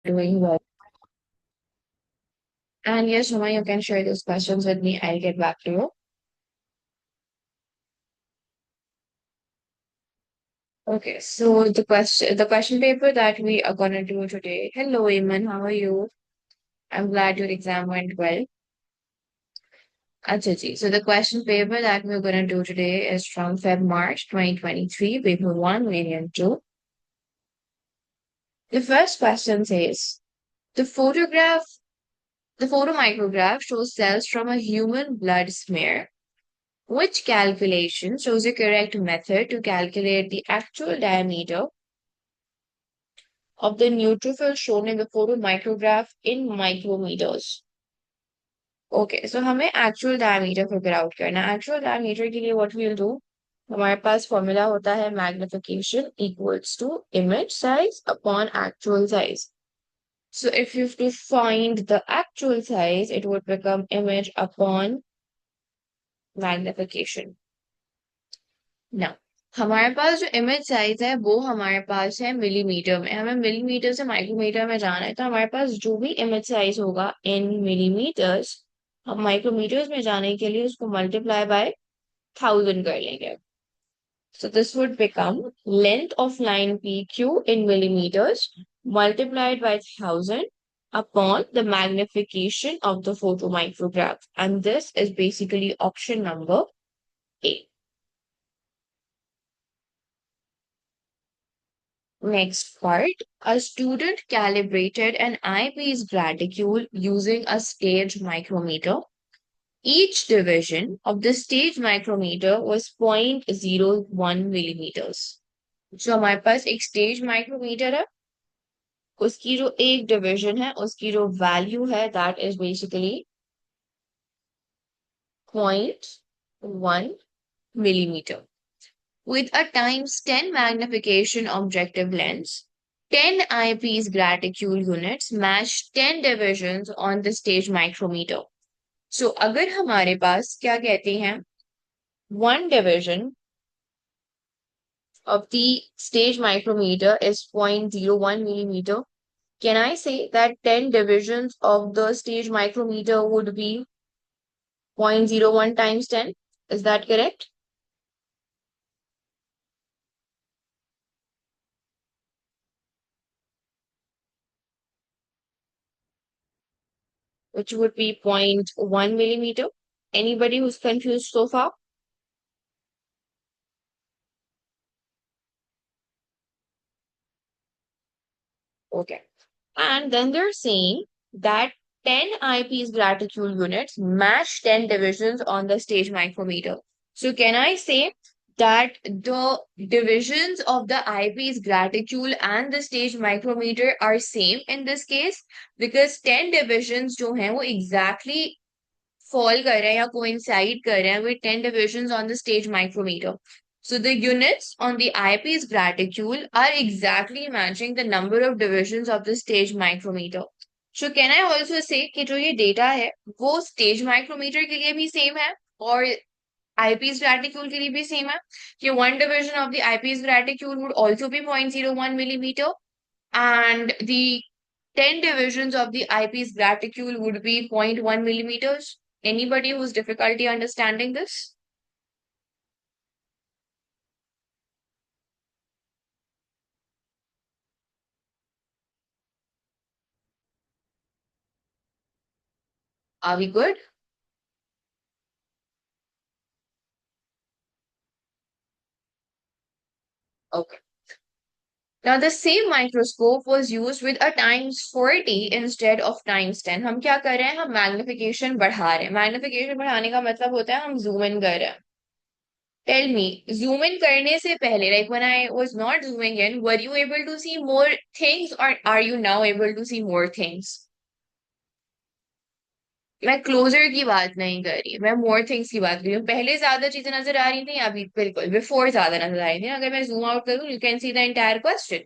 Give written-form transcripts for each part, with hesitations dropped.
Doing well. And yes, Shoma, you can share those questions with me. I'll get back to you. Okay, so the question paper that we are gonna do today. Hello, Eamon, how are you? I'm glad your exam went well. Acha ji. So the question paper that we're gonna do today is from March 2023, paper one, variant two. The first question says, the photograph, the photomicrograph shows cells from a human blood smear. Which calculation shows a correct method to calculate the actual diameter of the neutrophil shown in the photomicrograph in micrometers? Okay, so हमें actual diameter figure out करना है. Actual diameter के लिए what we'll do? हमारे पास formula होता है magnification equals to image size upon actual size. So if you have to find the actual size, it would become image upon magnification. Now, हमारे पास जो इमेज साइज है वो हमारे पास है मिलीमीटर में. हमें मिलीमीटर से माइक्रोमीटर में जाना है, तो हमारे पास जो भी इमेज साइज होगा इन मिलीमीटर्स, हम माइक्रोमीटर्स में जाने के लिए उसको मल्टीप्लाई बाय 1000 कर लेंगे. So this would become length of line PQ in millimeters multiplied by 1000 upon the magnification of the photomicrograph. And this is basically option number A. Next part, a student calibrated an eyepiece graticule using a stage micrometer. Each division of the stage micrometer was 0.01 millimeters. जो हमारे पास एक stage micrometer है, उसकी जो एक division है उसकी जो वैल्यू है that is basically 0.1 millimeter. With a times 10 magnification objective lens, 10 eyepiece graticule units match 10 divisions on the stage micrometer. So अगर हमारे पास क्या कहते हैं, one division of the stage micrometer is 0.01 millimeter, can I say that 10 divisions of the stage micrometer would be 0.01 times 10? Is that correct? Which would be 0.1 millimeter. Anybody who's confused so far? Okay. And then they're saying that 10 eyepiece graticule units match 10 divisions on the stage micrometer. So can I say that the divisions of the eyepiece graticule and the stage micrometer are same in this case? Because 10 divisions जो हैं वो exactly fall कर रहे हैं या coincide कर रहे हैं with 10 divisions on the stage micrometer. So the units on the eyepiece graticule are exactly matching the number of divisions of the stage micrometer. So can I also say कि जो ये data है वो stage micrometer के लिए भी same है और eyepiece graticule के लिए भी same है कि one division of the eyepiece graticule would also be 0.01 millimeter and the 10 divisions of the eyepiece graticule would be 0.1 millimeters. Anybody who's difficulty understanding this? Are we good? Okay. Now the same microscope was used with a times 40 instead of times 10. हम क्या कर रहे हैं, हम magnification बढ़ा रहे हैं. Magnification बढ़ाने का मतलब होता है हम जूम इन कर रहे हैं. Tell me, zoom in करने से पहले, like when I was not zooming in, were you able to see more things or are you now able to see more things? मैं क्लोजर की बात नहीं कर रही, मैं मोर थिंग्स की बात कर रही हूँ. पहले ज्यादा चीजें नजर आ रही थी, अभी बिल्कुल बिफोर ज्यादा नजर आ रही थी. अगर मैं जूम आउट करूँ, you can see the entire question.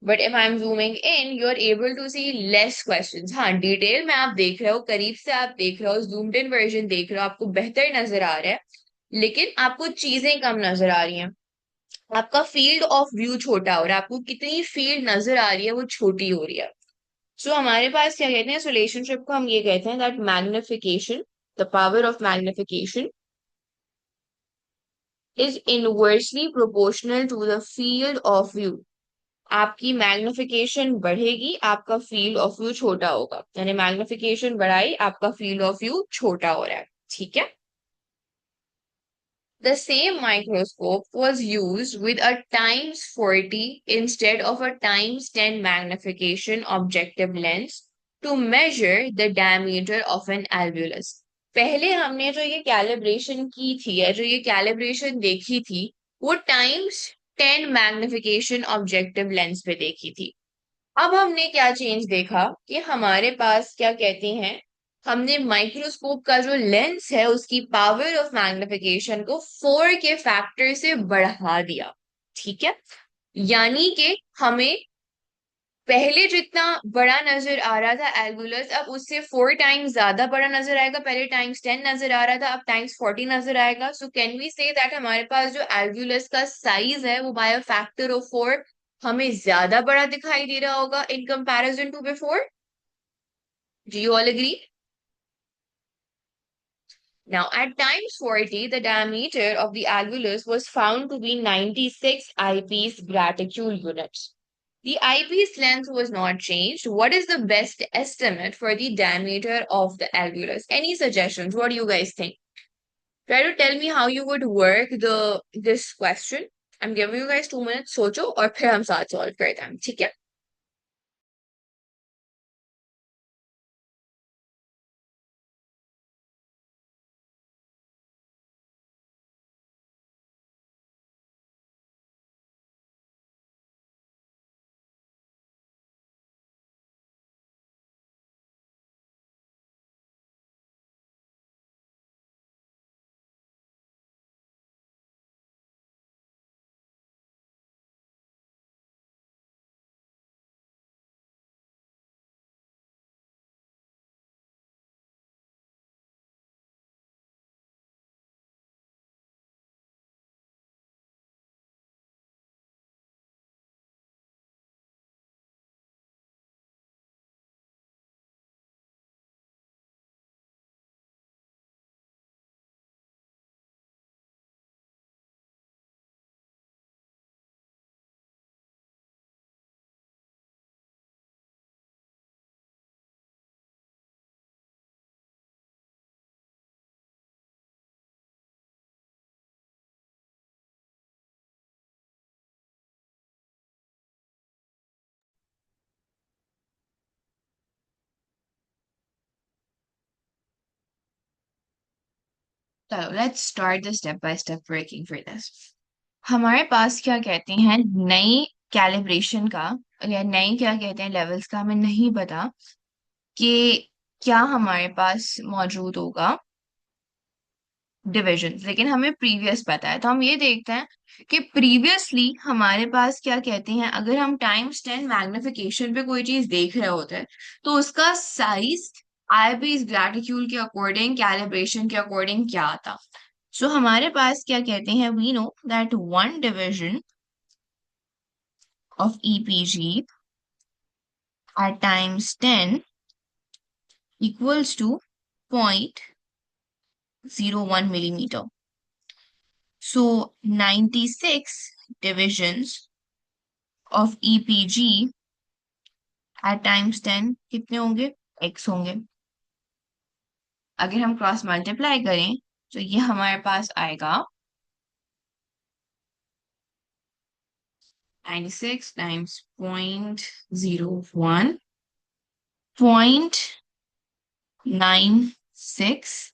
But if I am zooming in, you are able to see less questions. हाँ, डिटेल में आप देख रहे हो, करीब से आप देख रहे हो, जूम्ड इन वर्जन देख रहे हो, आपको बेहतर नजर आ रहा है, लेकिन आपको चीजें कम नजर आ रही हैं. आपका फील्ड ऑफ व्यू छोटा हो रहा है, आपको कितनी फील्ड नजर आ रही है वो छोटी हो रही है. सो हमारे पास क्या कहते हैं इस रिलेशनशिप को, हम ये कहते हैं that magnification, the power of magnification is inversely proportional to the field of view. आपकी मैग्निफिकेशन बढ़ेगी, आपका फील्ड ऑफ व्यू छोटा होगा, यानी मैग्निफिकेशन बढ़ाई, आपका फील्ड ऑफ व्यू छोटा हो रहा है। ठीक है। The same microscope was used with a times 40 instead of a times 10 magnification objective lens to measure the diameter of an alveolus. पहले हमने जो ये कैलिब्रेशन की थी या जो ये कैलिब्रेशन देखी थी वो टाइम्स 10 मैग्निफिकेशन ऑब्जेक्टिव लेंस पे देखी थी। अब हमने क्या चेंज देखा कि हमारे पास क्या कहते हैं, हमने माइक्रोस्कोप का जो लेंस है उसकी पावर ऑफ मैग्निफिकेशन को 4 के फैक्टर से बढ़ा दिया। ठीक है। यानी कि हमें पहले जितना बड़ा नजर आ रहा था एल्वुलस, अब उससे 4 टाइम्स ज्यादा बड़ा नजर आएगा। पहले टाइम्स 10 नजर आ रहा था, अब टाइम्स 40 नजर आएगा। So can we say that हमारे पास जो एल्वुलस का साइज है वो बाय अ फैक्टर ऑफ 4 हमें ज्यादा बड़ा दिखाई दे रहा होगा in comparison to before. Do you all agree? Now, at times 40, the diameter of the alveolus was found to be 96 eyepiece graticule units. The eyepiece length was not changed. What is the best estimate for the diameter of the alveolus? Any suggestions? What do you guys think? Try to tell me how you would work the this question. I'm giving you guys 2 minutes. सोचो और फिर हम साथ solve करते हैं, ठीक है? चलो let's start the step by step working for this. हमारे पास क्या कहते हैं नई कैलिब्रेशन का या नई क्या कहते हैं लेवल्स का हमें नहीं पता कि क्या हमारे पास मौजूद होगा डिविजन, लेकिन हमें प्रीवियस पता है। तो हम ये देखते हैं कि प्रीवियसली हमारे पास क्या कहते हैं, अगर हम टाइम्स 10 मैग्निफिकेशन पे कोई चीज देख रहे होते हैं तो उसका साइज आईपीस ग्रेटिट्यूड के अकॉर्डिंग कैलिब्रेशन के अकॉर्डिंग क्या आता। सो हमारे पास क्या कहते हैं, we know that one division of EPG at times 10 equals to 0.01 millimeter. So 96 divisions of EPG at times 10 कितने होंगे? X होंगे। अगर हम क्रॉस मल्टीप्लाई करें तो ये हमारे पास आएगा 96 टाइम्स 0.01 0.96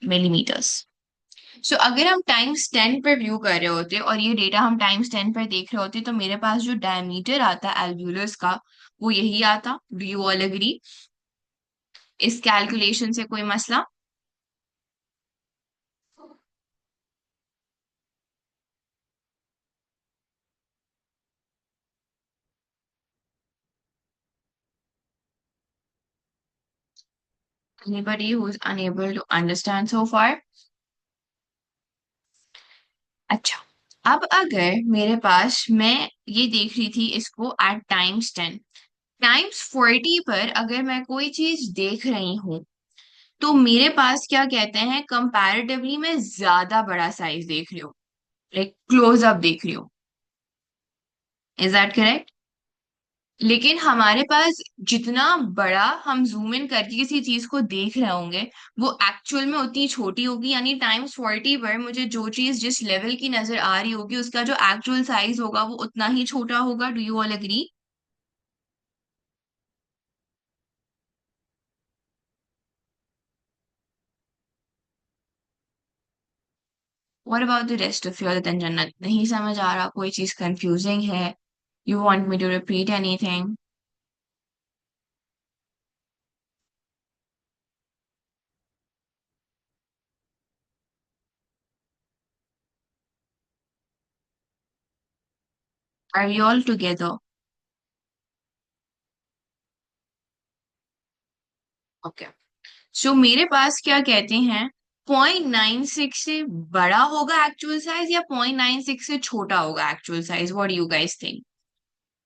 मिलीमीटर्स। सो अगर हम टाइम्स 10 पर व्यू कर रहे होते और ये डेटा हम टाइम्स 10 पर देख रहे होते तो मेरे पास जो डायमीटर आता एल्व्यूलस का वो यही आता। Do you all agree? इस कैलकुलेशन से कोई मसला? Anybody who is unable to understand so far? अच्छा, अब अगर मेरे पास, मैं ये देख रही थी इसको एट टाइम्स 10, टाइम्स 40 पर अगर मैं कोई चीज देख रही हूँ, तो मेरे पास क्या कहते हैं, कंपैरेटिवली मैं ज्यादा बड़ा साइज देख रही हूँ, लाइक क्लोज अप देख रही हूँ। Is that correct? लेकिन हमारे पास जितना बड़ा हम जूम इन करके किसी चीज को देख रहे होंगे, वो एक्चुअल में उतनी छोटी होगी। यानी टाइम्स 40 पर मुझे जो चीज जिस लेवल की नजर आ रही होगी, उसका जो एक्चुअल साइज होगा वो उतना ही छोटा होगा। Do you all agree? What about the rest of your जन्नत? नहीं समझ आ रहा, कोई चीज कंफ्यूजिंग है? You want me to repeat anything? Are you all together? Okay. So मेरे पास क्या कहते हैं, 0.96 से बड़ा होगा एक्चुअल साइज, या 0.96 से छोटा होगा actual size? What do you guys think?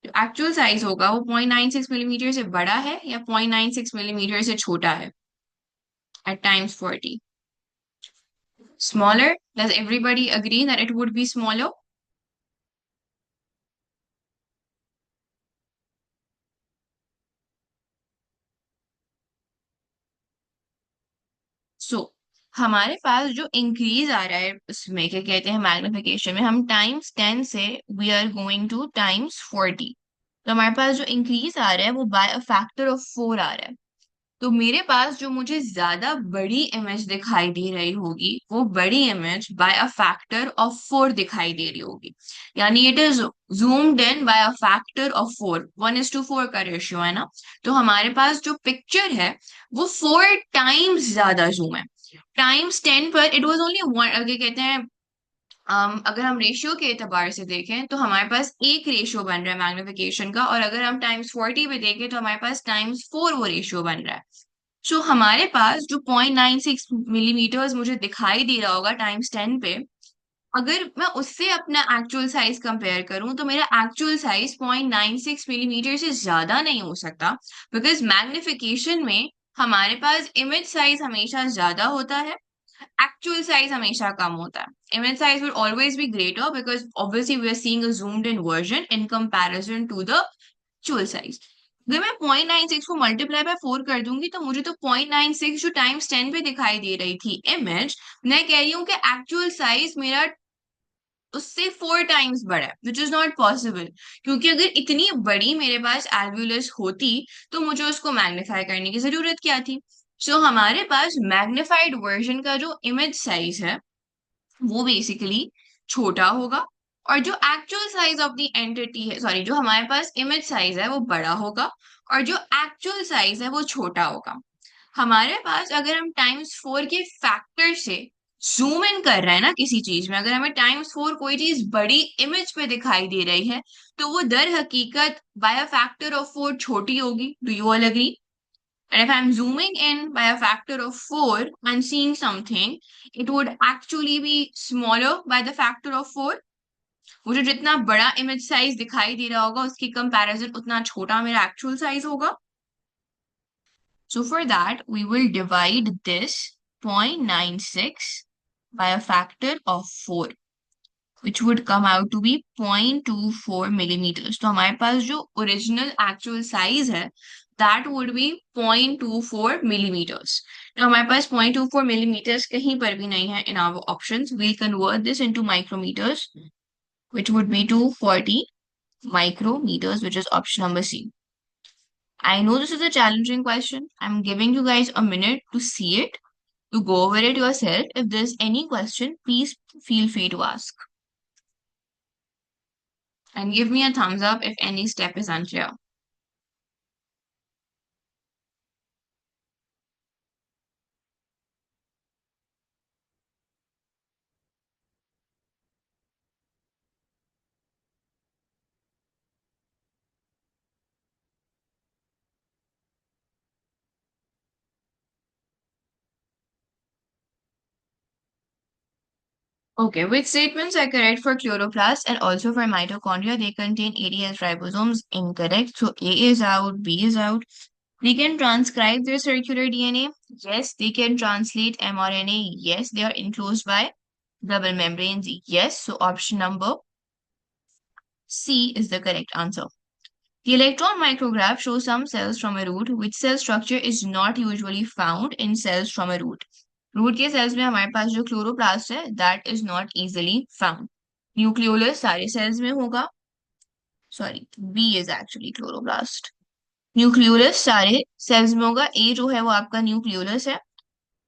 जो एक्चुअल साइज होगा वो 0.96 मिलीमीटर से बड़ा है या 0.96 मिलीमीटर से छोटा है eight times 40? Smaller? Does everybody agree that it would be smaller? सो हमारे पास जो इंक्रीज आ रहा है उसमें क्या कहते हैं, मैग्निफिकेशन में, हम टाइम्स 10 से we are going to times 40। तो हमारे पास जो इंक्रीज आ रहा है वो बाय अ फैक्टर ऑफ 4 आ रहा है। तो मेरे पास जो मुझे ज्यादा बड़ी इमेज दिखाई दे रही होगी, वो बड़ी image by a factor of 4 दिखाई दे रही होगी। यानी it is zoomed in by a factor of 4, 1:4 का रेशियो है ना। तो हमारे पास जो पिक्चर है वो 4 टाइम्स ज्यादा जूम है। टाइम्स 10 पर इट वॉज ओनली वन, अगर कहते हैं, अगर हम रेशियो के एतबार से देखें तो हमारे पास एक रेशियो बन रहा है मैग्निफिकेशन का, और अगर हम टाइम्स 40 पे देखें तो हमारे पास टाइम्स 4 वो रेशियो बन रहा है। सो हमारे पास जो 0.96 मिलीमीटर्स मुझे दिखाई दे रहा होगा टाइम्स 10 पे, अगर मैं उससे अपना एक्चुअल साइज कंपेयर करूं तो मेरा एक्चुअल साइज 0.96 मिलीमीटर से ज्यादा नहीं हो सकता। बिकॉज मैग्निफिकेशन में हमारे पास इमेज साइज हमेशा ज्यादा होता है, actual size हमेशा कम होता है। Image size will always be greater because obviously we are seeing a zoomed in version in comparison to the actual size। अगर मैं 0.96 को मल्टीप्लाई बाय 4 कर दूंगी तो मुझे तो 0.96 जो टाइम्स 10 पे दिखाई दे रही थी इमेज, मैं कह रही हूँ कि एक्चुअल साइज मेरा उससे 4 टाइम्स बड़ा है, विच इज नॉट पॉसिबल। क्योंकि अगर इतनी बड़ी मेरे पास एल्व्यूलस होती तो मुझे उसको मैग्नीफाई करने की जरूरत क्या थी? सो हमारे पास मैग्निफाइड वर्जन का जो इमेज साइज है वो बेसिकली छोटा होगा, और जो actual size of the entity है, सॉरी, जो हमारे पास इमेज साइज है वो बड़ा होगा, और जो एक्चुअल साइज है वो छोटा होगा। हमारे पास अगर हम टाइम्स 4 के फैक्टर से जूम इन कर रहे हैं ना किसी चीज में, अगर हमें टाइम्स 4 कोई चीज बड़ी इमेज पे दिखाई दे रही है, तो वो दर हकीकत बाय अ फैक्टर ऑफ 4 छोटी होगी। Do you all agree? And if I'm zooming in by a factor of 4 and seeing something, it would actually be smaller by the factor of 4। मुझे जितना बड़ा इमेज साइज दिखाई दे रहा होगा उसकी कंपैरिजन उतना छोटा मेरा एक्चुअल साइज होगा। So for that, we will divide this 0.96 by a factor of 4, which would come out to be 0.24 millimeters। तो हमारे पास जो ओरिजिनल एक्चुअल साइज है that would be 0.24 millimeters। तो हमारे पास 0.24 millimeters कहीं पर भी नहीं है in our options। We'll convert this into micrometers, which would be 240 micrometers, which is option number C। I know this is a challenging question. I'm giving you guys a minute to see it, to go over it yourself. If there's any question, please feel free to ask. And give me a thumbs up if any step is unclear. Okay, which statements are correct for chloroplasts and also for mitochondria? They contain ADS ribosomes. Incorrect. So A is out, B is out. They can transcribe their circular DNA. Yes. They can translate mRNA. Yes. They are enclosed by double membranes. Yes. So option number C is the correct answer. The electron micrograph shows some cells from a root which cell structure is not usually found in cells from a root. Root के cells में हमारे पास जो chloroplast है that is not easily found. Nucleolus सारे cells में होगा. Sorry, B is actually chloroplast. Nucleolus सारे सेल्स में होगा. ए जो है वो आपका न्यूक्लियोलस है.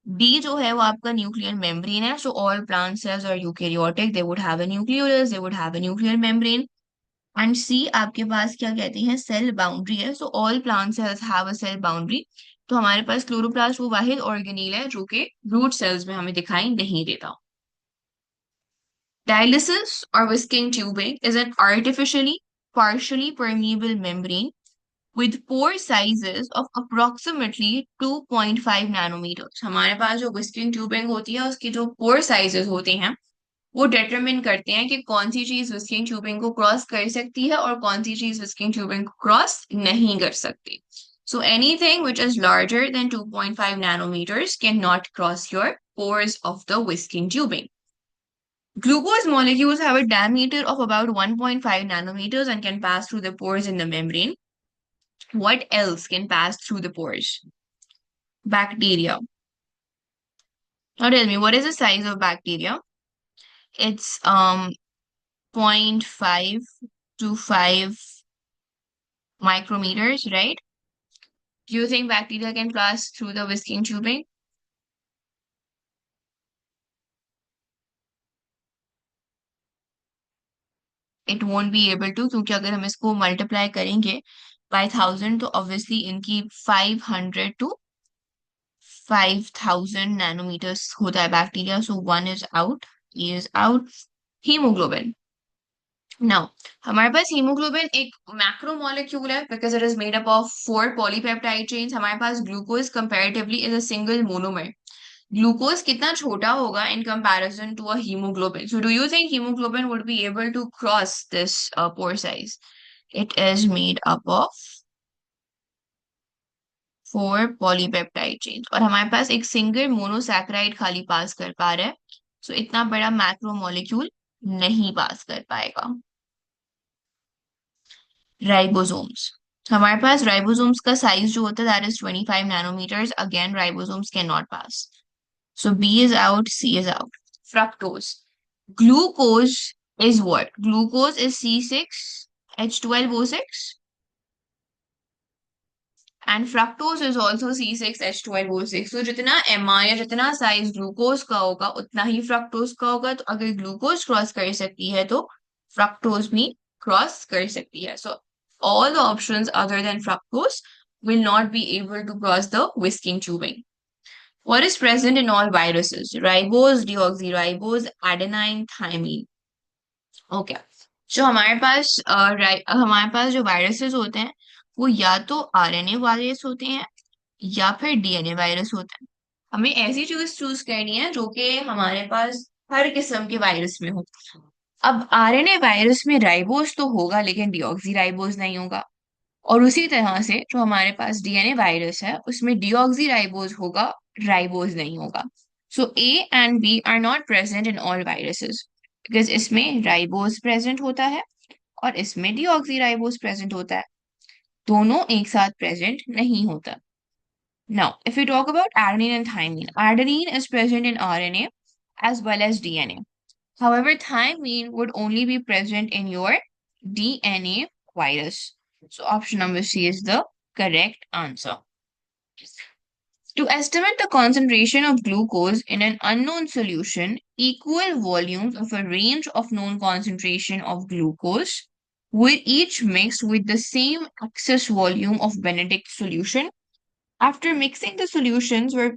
डी जो है वो आपका न्यूक्लियर मेम्ब्रेन है. So all plant cells are eukaryotic. They would have a nucleolus, they would have a nuclear membrane. And see आपके पास क्या कहते हैं, सेल बाउंड्री है. So all plant cells have a cell boundary. तो हमारे पास chloroplast वो वाहिद ऑर्गेनील है जो कि रूट सेल्स में हमें दिखाई नहीं देता. Dialysis or whisking tubing is an artificially partially permeable membrane with pore sizes of approximately 2.5 nanometers. हमारे पास जो whisking tubing होती है उसकी जो pore sizes होते हैं वो डिटरमिन करते हैं कि कौन सी चीज विस्किंग ट्यूबिंग को क्रॉस कर सकती है और कौन सी चीज विस्किंग ट्यूबिंग को क्रॉस नहीं कर सकती. So anything which is larger than 2.5 nanometers cannot cross your pores of the whisking tubing. Glucose molecules have a diameter of about 1.5 nanometers and can pass through the pores in the membrane. What else can pass through the pores? Bacteria. Now tell me, what is the size of bacteria? It's zero point 0.5 to 5 micrometers, right? Do you think bacteria can pass through the whisking tubing? It won't be able to, क्योंकि अगर हम इसको multiply करेंगे by 1000 तो obviously इनकी 500 to 5000 nanometers होता है bacteria. So one is out, E is out. Hemoglobin. Now, हमारे पास हीमोग्लोबिन एक मैक्रोमोलेक्यूल है because it is made up of 4 polypeptide chains. हमारे पास glucose comparatively is a single monomer. Glucose कितना छोटा होगा in comparison to a hemoglobin? So do you think hemoglobin would be able to cross this pore size? It is made up of 4 polypeptide chains और हमारे पास एक single monosaccharide खाली पास कर पा रहा है. सो इतना बड़ा मैक्रोमोलेक्यूल नहीं पास कर पाएगा. राइबोसोम्स. हमारे पास राइबोसोम्स का साइज जो होता है that is 25 nanometres. Again ribosomes can not pass. So B is out, C is out. Fructose. Glucose is what? Glucose is C6H12O6 and fructose is also C6H12O6. So जितना MR या जितना size glucose का होगा उतना ही fructose का होगा. तो अगर ग्लूकोज क्रॉस कर सकती है तो फ्रक्टोज भी क्रॉस कर सकती है. So all the options other than fructose will not be able to cross the whisking tubing. What is present in all viruses? Ribose, deoxyribose, adenine, thymine. Okay. जो हमारे पास जो वायरसेस होते हैं वो या तो आरएनए वायरस होते हैं या फिर डीएनए वायरस होते हैं. हमें ऐसी चीज चूज करनी है जो कि हमारे पास हर किस्म के वायरस में हो. अब आरएनए वायरस में राइबोस तो होगा लेकिन डीऑक्सीराइबोस नहीं होगा. और उसी तरह से जो हमारे पास डीएनए वायरस है उसमें डीऑक्सीराइबोस होगा, राइबोस नहीं होगा. So A and B are not present in all viruses because इसमें राइबोस प्रेजेंट होता है और इसमें डीऑक्सीराइबोस प्रेजेंट होता है. दोनों एक साथ प्रेजेंट नहीं होता. Now if you talk about adenine and thymine, adenine is present in RNA as well as DNA. However, thymine would only be present in your DNA virus. So option number C is the correct answer. To estimate the concentration of glucose in an unknown solution, equal volumes of a range of known concentration of glucose were each mixed with the same excess volume of Benedict solution. After mixing the solutions were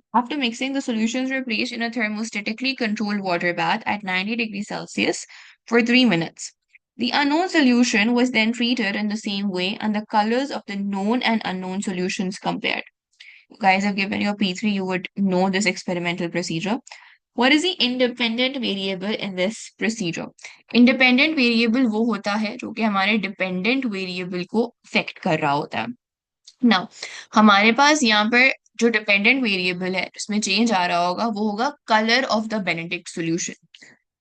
placed in a thermostatically controlled water bath at 90 degrees Celsius for 3 minutes. The unknown solution was then treated in the same way and the colors of the known and unknown solutions compared. You guys have given your P3, you would know this experimental procedure. What is the independent variable in this procedure? Independent variable वो होता है जो कि हमारे dependent variable को affect कर रहा होता है. नाउ हमारे पास यहाँ पर जो डिपेंडेंट वेरिएबल है उसमें चेंज आ रहा होगा, वो होगा colour of the Benedict solution.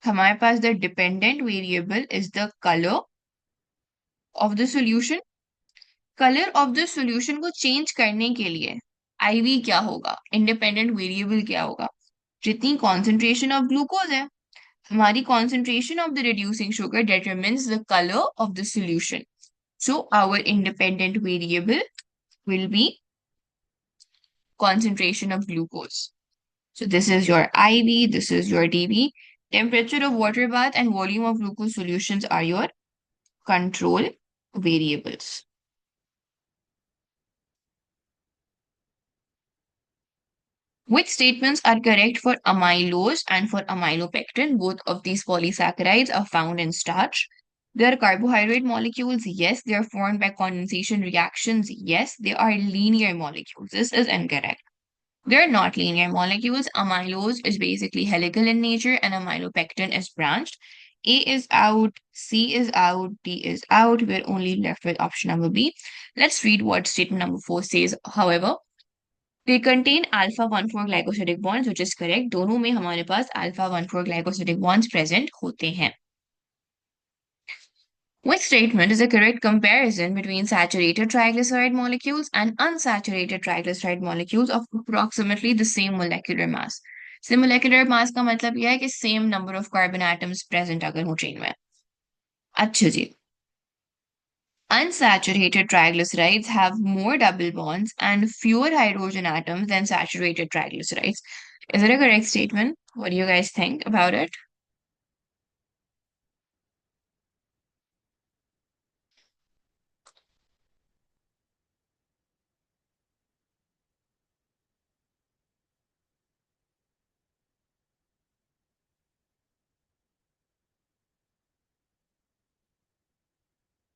हमारे पास the dependent variable is the colour of the solution. Colour of the solution को चेंज करने के लिए आईवी क्या होगा, इंडिपेंडेंट वेरिएबल क्या होगा? जितनी कॉन्सेंट्रेशन ऑफ ग्लूकोज है, हमारी concentration of the reducing sugar determines the color of the solution. So our independent variable will be concentration of glucose. So this is your IV, this is your DV. Temperature of water bath and volume of glucose solutions are your control variables. Which statements are correct for amylose and for amylopectin? Both of these polysaccharides are found in starch. They are carbohydrate molecules. Yes. They are formed by condensation reactions. Yes. They are linear molecules. This is incorrect. They are not linear molecules. Amylose is basically helical in nature and amylopectin is branched. A is out, C is out, D is out. We're only left with option number B. Let's read what statement number 4 says. However, they contain alpha 1,4 glycosidic bonds, which is correct. दोनों में हमारे पास alpha 1,4 glycosidic bonds present होते हैं. Which statement is a correct comparison between saturated triglyceride molecules and unsaturated triglyceride molecules of approximately the same molecular mass? Same molecular mass का मतलब यह है कि same number of carbon atoms present अगर हो chain में. अच्छा जी. Unsaturated triglycerides have more double bonds and fewer hydrogen atoms than saturated triglycerides. Is it a correct statement? What do you guys think about it?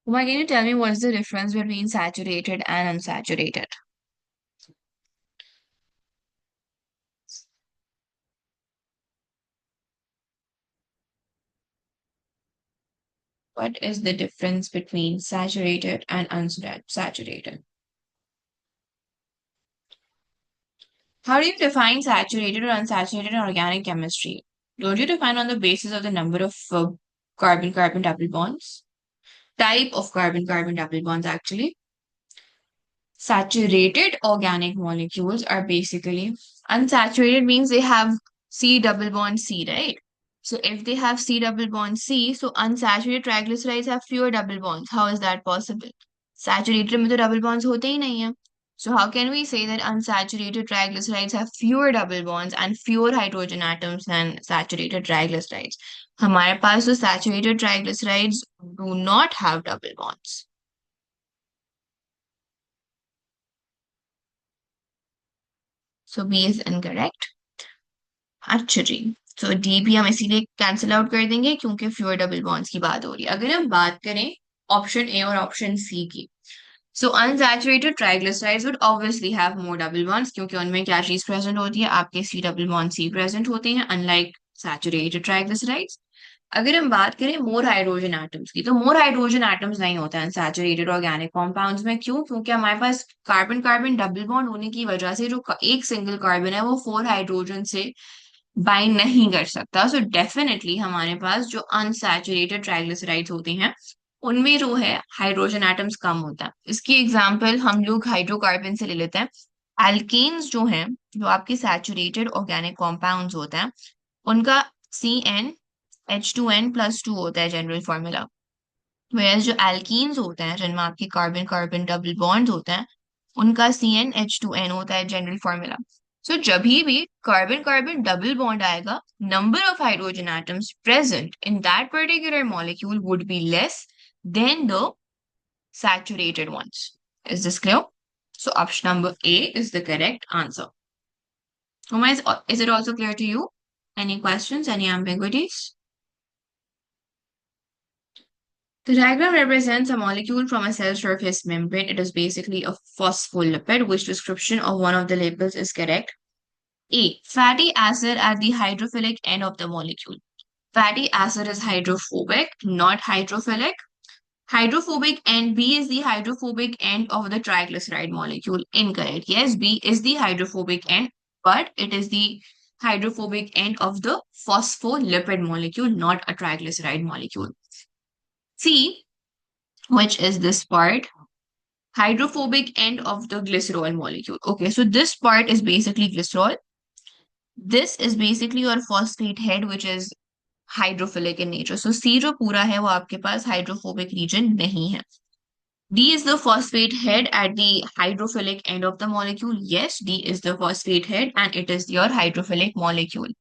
Uma, can you tell me what's the difference between saturated and unsaturated? What is the difference between saturated and unsaturated? How do you define saturated or unsaturated in organic chemistry? Don't you define on the basis of the number of carbon-carbon double bonds? Type of carbon-carbon double bonds, actually. Saturated organic molecules are basically unsaturated means they have C double bond C, right? So if they have C double bond C, so unsaturated triglycerides have fewer double bonds. How is that possible? Saturated में तो double bonds होते ही नहीं है. So how can we say that unsaturated triglycerides have fewer double bonds and fewer hydrogen atoms than saturated triglycerides? हमारे पास तो saturated triglycerides do not have double bonds. So B is incorrect. अच्छा जी. So D भी हम इसीलिए cancel out कर देंगे क्योंकि fewer double bonds की बात हो रही है. अगर हम बात करें ऑप्शन ए और ऑप्शन सी की, so unsaturated triglycerides would obviously have more double bonds क्योंकि उनमें क्या चीज प्रेजेंट होती है, आपके C double bond C present होते हैं unlike saturated triglycerides. अगर हम बात करें मोर हाइड्रोजन एटम्स की, तो मोर हाइड्रोजन एटम्स नहीं होता है अनसैचुरेटेड ऑर्गेनिक कॉम्पाउंड्स में. क्यों? क्योंकि हमारे पास कार्बन कार्बन डबल बॉन्ड होने की वजह से जो एक सिंगल कार्बन है वो 4 हाइड्रोजन से बाइंड नहीं कर सकता. सो डेफिनेटली हमारे पास जो अनसैचुरेटेड ट्राइग्लिसराइड्स होते हैं उनमें जो है हाइड्रोजन एटम्स कम होता है. इसकी एग्जांपल हम लोग हाइड्रोकार्बन से ले लेते हैं. एल्केन्स जो हैं, जो आपके सैचुरेटेड ऑर्गेनिक कॉम्पाउंड्स होते हैं, उनका CnH2n+2 होता है जनरल फॉर्मूला. वेयरएज जो एल्कीन्स होते हैं जिनमें आपके कार्बन कार्बन डबल बॉन्ड होते हैं, उनका CnH2n होता है जनरल फॉर्मूला. सो जब भी कार्बन कार्बन डबल बॉन्ड आएगा, number of hydrogen atoms present in that particular molecule would be less than the saturated ones. Is this clear? So option number A is the correct answer. Uma, is it also clear to you? Any questions? Any ambiguities? The diagram represents a molecule from a cell surface membrane. It is basically a phospholipid. Which description of one of the labels is correct? A. Fatty acid at the hydrophilic end of the molecule. Fatty acid is hydrophobic, not hydrophilic. Hydrophobic and B is the hydrophobic end of the triglyceride molecule. Incorrect. Yes, B is the hydrophobic end, but it is the hydrophobic end of the phospholipid molecule, not a triglyceride molecule. C, which is this part, hydrophobic end of the glycerol molecule. Okay, so this part is basically glycerol. This is basically your phosphate head, which is hydrophilic in nature so see जो पूरा है वो आपके पास hydrophobic reason नहीं है D is the phosphate head at the hydrophilic end of the molecule. Yes, D is the phosphate head and it is your hydrophilic molecule.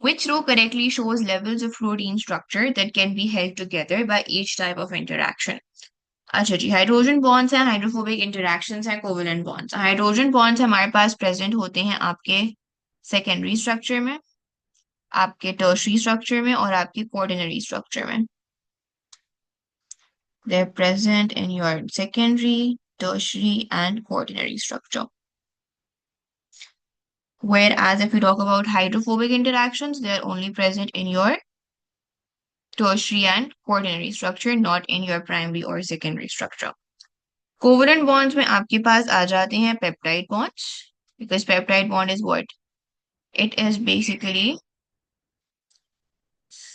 Which row correctly shows levels of protein structure that can be held together by each type of interaction? अच्छा जी hydrogen bonds हैं hydrophobic interactions हैं covalent bonds hydrogen bonds हमारे पास present होते हैं आपके secondary structure में आपके tertiary structure में और आपके कोऑर्डिनरी स्ट्रक्चर में they're present in your secondary, tertiary, and quaternary structure. Whereas if we talk about hydrophobic interactions, they're only present in your tertiary and quaternary structure, not in your primary or secondary structure. Covalent bonds में आपके पास आ जाते हैं peptide bonds, because peptide bond is what? It is basically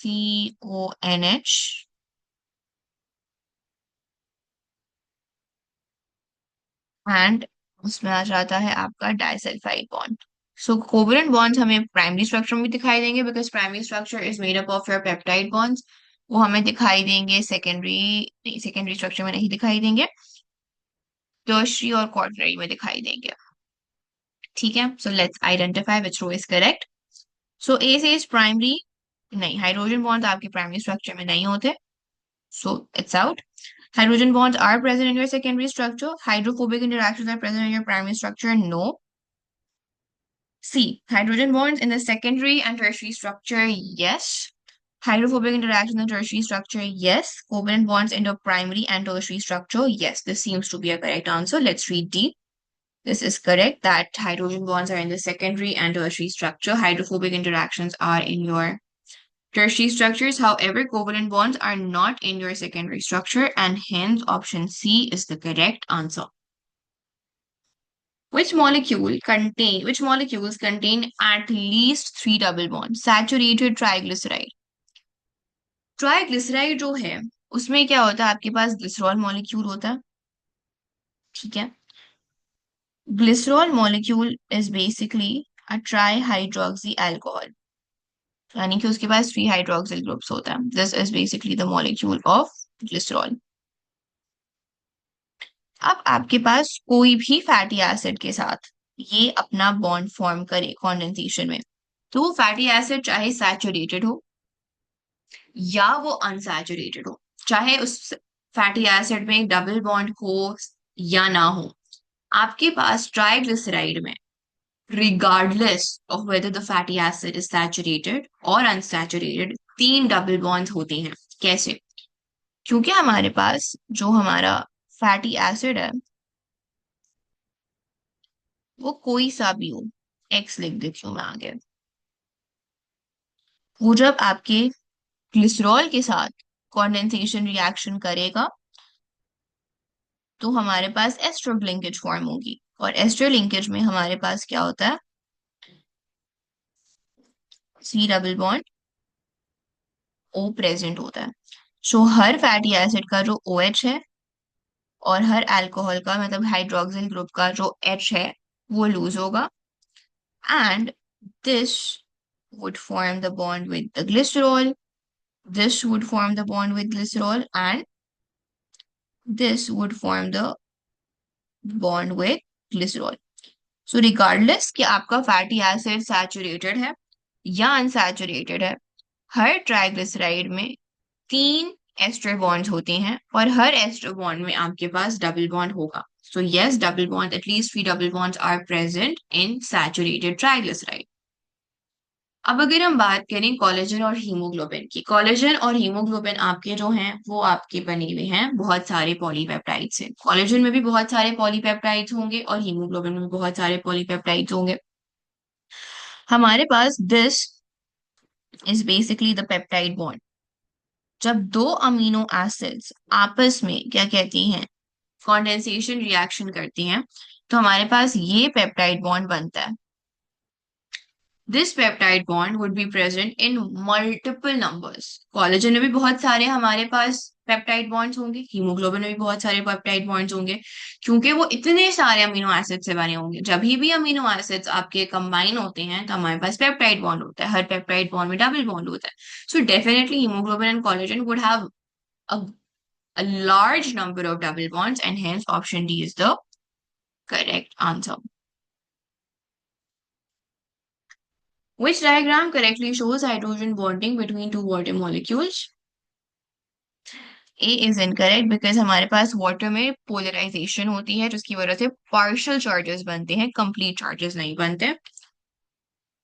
CONH and उसमें आ जाता है आपका disulphide bond so covalent bonds हमें primary structure में भी दिखाई देंगे because primary structure is made up of your peptide bonds वो हमें दिखाई देंगे सेकेंडरी स्ट्रक्चर में नहीं दिखाई देंगे टर्शरी और क्वार्टररी में दिखाई देंगे ठीक है so let's identify which row is correct so A says is primary नहीं हाइड्रोजन बॉन्ड आपके प्राइमरी स्ट्रक्चर में नहीं होते so it's out hydrogen bonds are present in your secondary structure hydrophobic interactions are present in your primary structure no C. Hydrogen bonds in the secondary and tertiary structure, yes. Hydrophobic interactions in the tertiary structure, yes. Covalent bonds in the primary and tertiary structure, yes. This seems to be a correct answer. Let's read D. This is correct that hydrogen bonds are in the secondary and tertiary structure. Hydrophobic interactions are in your tertiary structures. However, covalent bonds are not in your secondary structure and hence option C is the correct answer. Which molecules contain at least 3 double bonds? Saturated triglyceride. Triglyceride जो है उसमें क्या होता है आपके पास glycerol molecule होता है ठीक है glycerol molecule is basically a try hydroxy alcohol यानी कि उसके पास 3 हाइड्रोक्सिल ग्रुप्स होता है this is basically the molecule of glycerol अब आपके पास कोई भी फैटी एसिड के साथ ये अपना बॉन्ड फॉर्म करे कॉन्डेंसेशन में तो वो फैटी एसिड चाहे सैचुरेटेड हो या वो अनसैचुरेटेड हो चाहे उस फैटी एसिड में डबल बॉन्ड हो या ना हो आपके पास ट्राइग्लिसराइड में regardless of whether the fatty acid is saturated or unsaturated 3 double bonds होते हैं कैसे क्योंकि हमारे पास जो हमारा फैटी एसिड है वो कोई सा भी हो एक्स लिख देती हूँ मैं आगे वो जब आपके ग्लिसरॉल के साथ कॉन्डेंसेशन रिएक्शन करेगा तो हमारे पास एस्टर लिंकेज फॉर्म होगी और एस्टर लिंकेज में हमारे पास क्या होता है C double bond O present होता है सो हर फैटी एसिड का जो ओ OH है और हर अल्कोहल का मतलब हाइड्रोक्सिल ग्रुप का जो H है वो लूज होगा and this would form the bond with the glycerol this would form the bond with glycerol and this would form the bond with glycerol so regardless कि आपका fatty acid saturated है या unsaturated है हर triglyceride में 3 ester bonds होते हैं और हर ester bond में आपके पास डबल बॉन्ड होगा so yes double bond at least 3 double bonds are present in saturated triglyceride अब अगर हम बात करें कोलेजन और हीमोग्लोबिन की, कोलेजन और हीमोग्लोबिन आपके जो हैं वो आपके बने हुए हैं बहुत सारे पॉलीपेप्टाइड से। कोलेजन में भी बहुत सारे पॉलीपेप्टाइड्स होंगे और हीमोग्लोबिन में भी बहुत सारे पॉलीपेप्टाइड्स होंगे। हमारे पास this is basically the peptide bond. जब दो अमीनो एसिड्स आपस में क्या कहती हैं, कंडेंसेशन रिएक्शन करती हैं, तो हमारे पास ये पेप्टाइड बॉन्ड बनता है। This peptide bond would be present in multiple numbers. Collagen में भी बहुत सारे हमारे पास पेप्टाइड बॉन्ड्स होंगे, हीमोग्लोबिन में भी बहुत सारे पेप्टाइड बॉन्ड्स होंगे, क्योंकि वो इतने सारे अमीनो एसिड से बने होंगे। जब भी अमीनो एसिड्स आपके कंबाइन होते हैं तो हमारे पास पेप्टाइड बॉन्ड होता है। हर पेप्टाइड बॉन्ड में डबल बॉन्ड होता है। So definitely haemoglobin and collagen would have a large number of double bonds, and hence option D is the correct answer. Which diagram correctly shows hydrogen bonding between two water molecules? A is incorrect because हमारे पास water में polarization होती है जिसकी वजह से partial charges बनते हैं, complete charges नहीं बनते।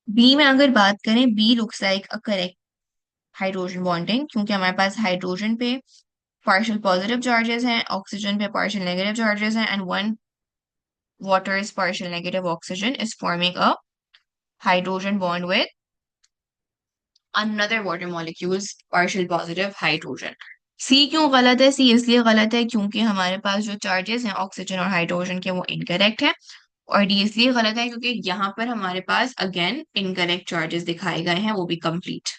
B में अगर बात करें, B looks like a correct hydrogen bonding क्योंकि हमारे पास hydrogen पे partial positive charges हैं, oxygen पे partial negative charges हैं, and one water is partial negative oxygen is forming a hydrogen bond with another water molecules partial positive hydrogen. सी क्यों गलत है? सी इसलिए गलत है क्योंकि हमारे पास जो चार्जेस हैं ऑक्सीजन और हाइड्रोजन के वो इनकरेक्ट है, और डी इसलिए गलत है क्योंकि यहाँ पर हमारे पास अगेन इनकरेक्ट चार्जेस दिखाए गए हैं, वो भी complete.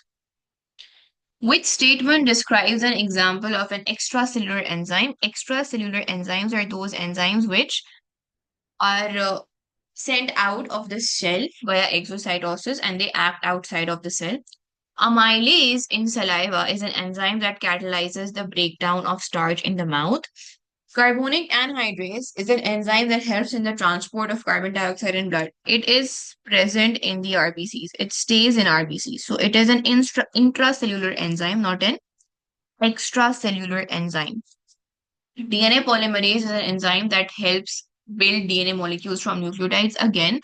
Which statement describes an example of an extracellular enzyme? Extracellular enzymes are those enzymes which are sent out of the cell via exocytosis and they act outside of the cell. Amylase in saliva is an enzyme that catalyzes the breakdown of starch in the mouth. Carbonic anhydrase is an enzyme that helps in the transport of carbon dioxide in blood. It is present in the RBCs. It stays in RBCs. So it is an intracellular enzyme, not an extracellular enzyme. DNA polymerase is an enzyme that helps build DNA molecules from nucleotides. Again,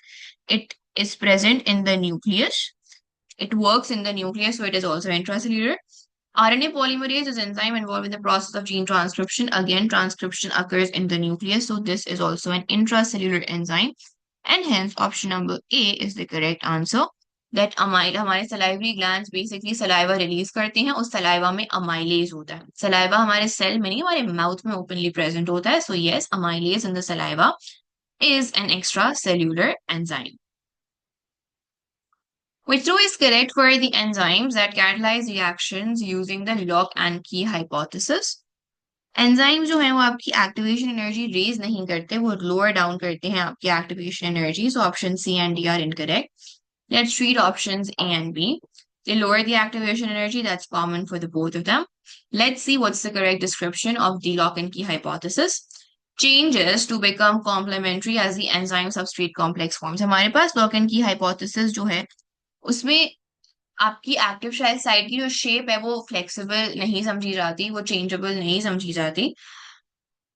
it is present in the nucleus. It works in the nucleus, so it is also intracellular. RNA polymerase is an enzyme involved in the process of gene transcription. Again, transcription occurs in the nucleus, so this is also an intracellular enzyme. And hence, option number A is the correct answer. That amyle हमारे salivary glands basically saliva release करते हैं, उस saliva में amylase होता है। Saliva हमारे cell में नहीं, हमारे mouth में openly present होता है. So yes, amylase in the saliva is an extracellular enzyme. Which row is correct for the enzymes that catalyze reactions using the lock and key hypothesis? Enzyme जो है वो आपकी एक्टिवेशन एनर्जी रेज नहीं करते, वो lower down करते हैं आपकी activation energy. So option C and D are incorrect. Let's read options A and B. They lower the activation energy, that's common for the both of them. Let's see what's the correct description of the lock and key hypothesis. Changes to become complementary as the enzyme substrate complex forms. हमारे पास lock and key hypothesis जो है उसमें आपकी active site की जो shape है वो flexible नहीं समझी जाती, वो चेंजेबल नहीं समझी जाती.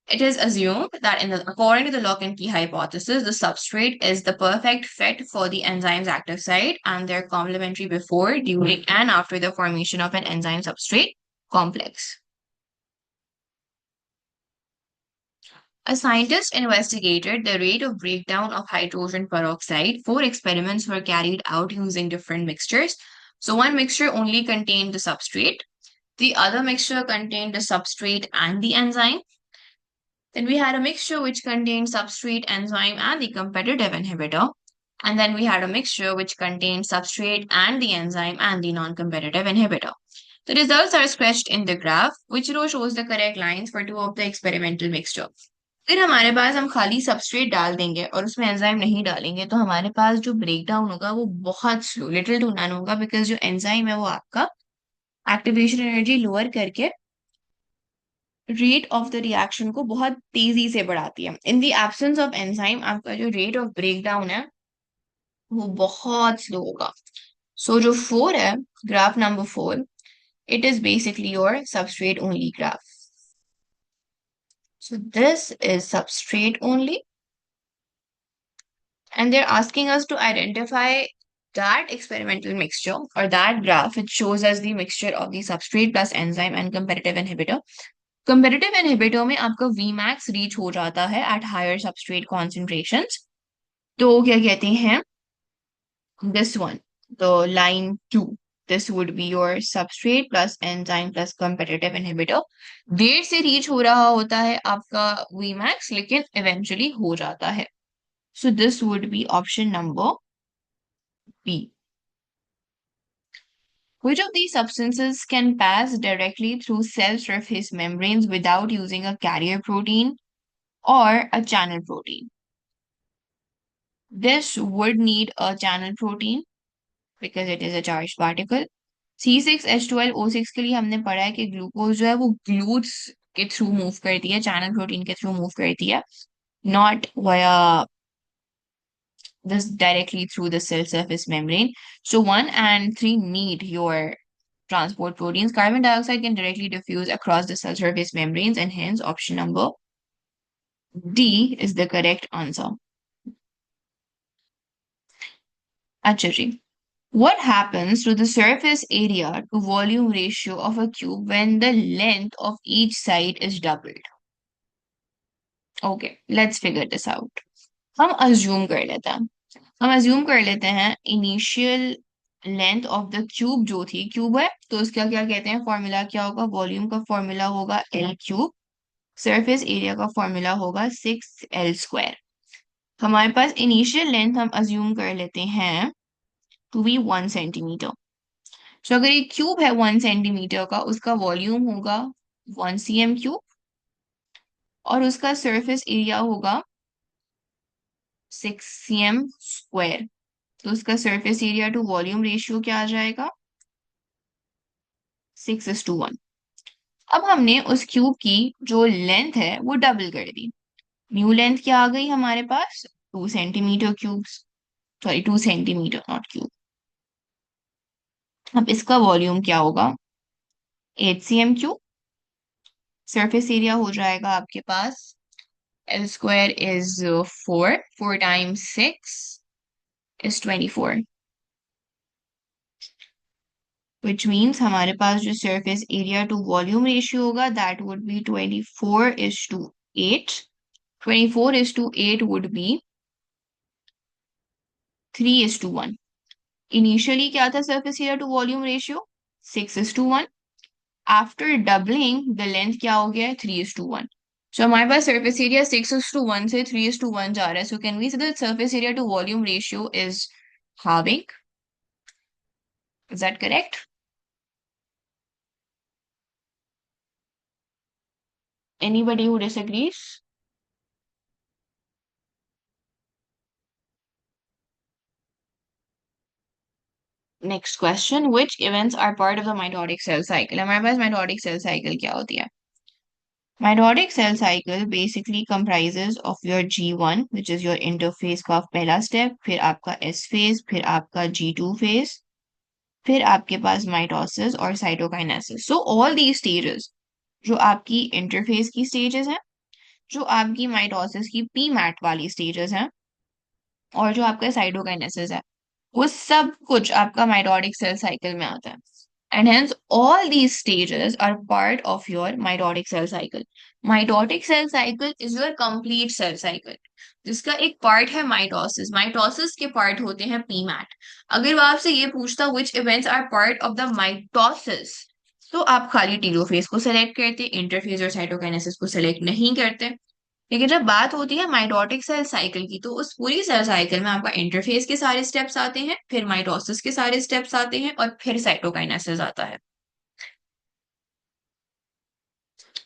It is assumed that according to the lock and key hypothesis, the substrate is the perfect fit for the enzyme's active site and they're complementary before, during, and after the formation of an enzyme substrate complex. A scientist investigated the rate of breakdown of hydrogen peroxide. 4 experiments were carried out using different mixtures. So one mixture only contained the substrate. The other mixture contained the substrate and the enzyme. Then we had a mixture which contained substrate, enzyme, and the competitive inhibitor. And then we had a mixture which contained substrate and the enzyme and the non-competitive inhibitor. The results are sketched in the graph, which row shows the correct lines for two of the experimental mixture. फिर हमारे पास हम खाली substrate डाल देंगे और उसमें enzyme नहीं डालेंगे तो हमारे पास जो ब्रेक डाउन होगा वो बहुत स्लो, लिटिल टू नन होगा, बिकॉज जो एंजाइम है वो आपका एक्टिवेशन एनर्जी लोअर करके रेट ऑफ द रिएक्शन को बहुत तेजी से बढ़ाती है. In the absence of enzyme आपका जो रेट ऑफ ब्रेक डाउन है वो बहुत स्लो होगा. सो जो 4 है, graph number 4, it is basically your substrate only graph. So this is substrate only. And they're asking us to identify that experimental mixture or that graph, it shows us the mixture of the substrate plus enzyme and competitive inhibitor. Competitive inhibitor में आपका Vmax reach हो जाता है at higher substrate concentrations. तो क्या कहते हैं, this one, the line 2, this would be your substrate plus enzyme plus competitive inhibitor. देर से reach हो रहा होता है आपका Vmax, लेकिन eventually हो जाता है. So this would be option number B. Which of these substances can pass directly through cell surface membranes without using a carrier protein or a channel protein? This would need a channel protein because it is a charged particle. C6H12O6 के लिए हमने पढ़ा है कि glucose जो है वो glutes के थ्रू मूव करती है, चैनल प्रोटीन के थ्रू मूव करती है, not via this directly through the cell surface membrane. So 1 and 3 need your transport proteins. Carbon dioxide can directly diffuse across the cell surface membranes, and hence option number D is the correct answer. अच्छा जी. What happens to the surface area to volume ratio of a cube when the length of each side is doubled? Okay, let's figure this out. हम assume कर लेते हैं. हम assume कर लेते हैं initial length of the cube जो थी, cube है तो उसका क्या कहते हैं, फॉर्मूला क्या होगा, वॉल्यूम का फॉर्मूला होगा L क्यूब, सरफेस एरिया का फॉर्मूला होगा 6L². हमारे पास इनिशियल लेंथ हम अज्यूम कर लेते हैं टू बी 1 सेंटीमीटर. सो अगर ये क्यूब है 1 सेंटीमीटर का, उसका वॉल्यूम होगा 1 cm क्यूब और उसका सरफेस एरिया होगा 6 cm². तो उसका surface area to volume ratio क्या आ जाएगा, 6:1. अब हमने उस क्यूब की जो लेंथ है वो डबल कर दी. न्यू लेंथ क्या आ गई हमारे पास, 2 centimetre cube, sorry 2 centimetre not cube. अब इसका वॉल्यूम क्या होगा, 8 cm क्यूब. सरफेस एरिया हो जाएगा आपके पास L² is 4, 4 times 6 is 24, which means हमारे पास जो surface area to volume ratio होगा that would be 24:8. 24:8 would be 3:1. Initially क्या था surface area to volume ratio, 6:1. After doubling the length क्या हो गया है, 3:1. सो हमारे पास सरफेस एरिया 6:1 से 3:1 जा रहा है. So can we say the surface area to volume ratio is halving. Is that correct? Anybody who disagrees? Next question. Which events are part of the mitotic cell cycle? हमारे पास mitotic cell cycle क्या होती है? Mitotic cell cycle basically comprises of your G1, which is your interphase का पहला step, फिर आपका S phase, फिर आपका G2 phase, फिर आपके पास माइटोसिस और cytokinesis. So all the stages, जो आपकी इंटरफेस की स्टेजेस हैं, जो आपकी माइटोसिस की पी मैट वाली स्टेजेस हैं, और जो आपका साइटोकाइनेसिस है, वो सब कुछ आपका माइटोटिक सेल साइकिल में आता है. And hence all these stages are part of your mitotic cell cycle. Mitotic cell cycle is your complete cell cycle, जिसका एक पार्ट है माइटोसिस. माइटोसिस के पार्ट होते हैं पीमैट. अगर वो आपसे ये पूछता which events are part of the mitosis, तो आप खाली टीलोफेज को सेलेक्ट करते, इंटरफेज और साइटोकाइनेसिस को सेलेक्ट नहीं करते. लेकिन जब बात होती है माइटोटिक सेल साइकिल की, तो उस पूरी सेल साइकिल में आपका इंटरफेस के सारे स्टेप्स आते हैं, फिर माइटोसिस के सारे स्टेप्स आते हैं, और फिर साइटोकाइनेसिस आता है.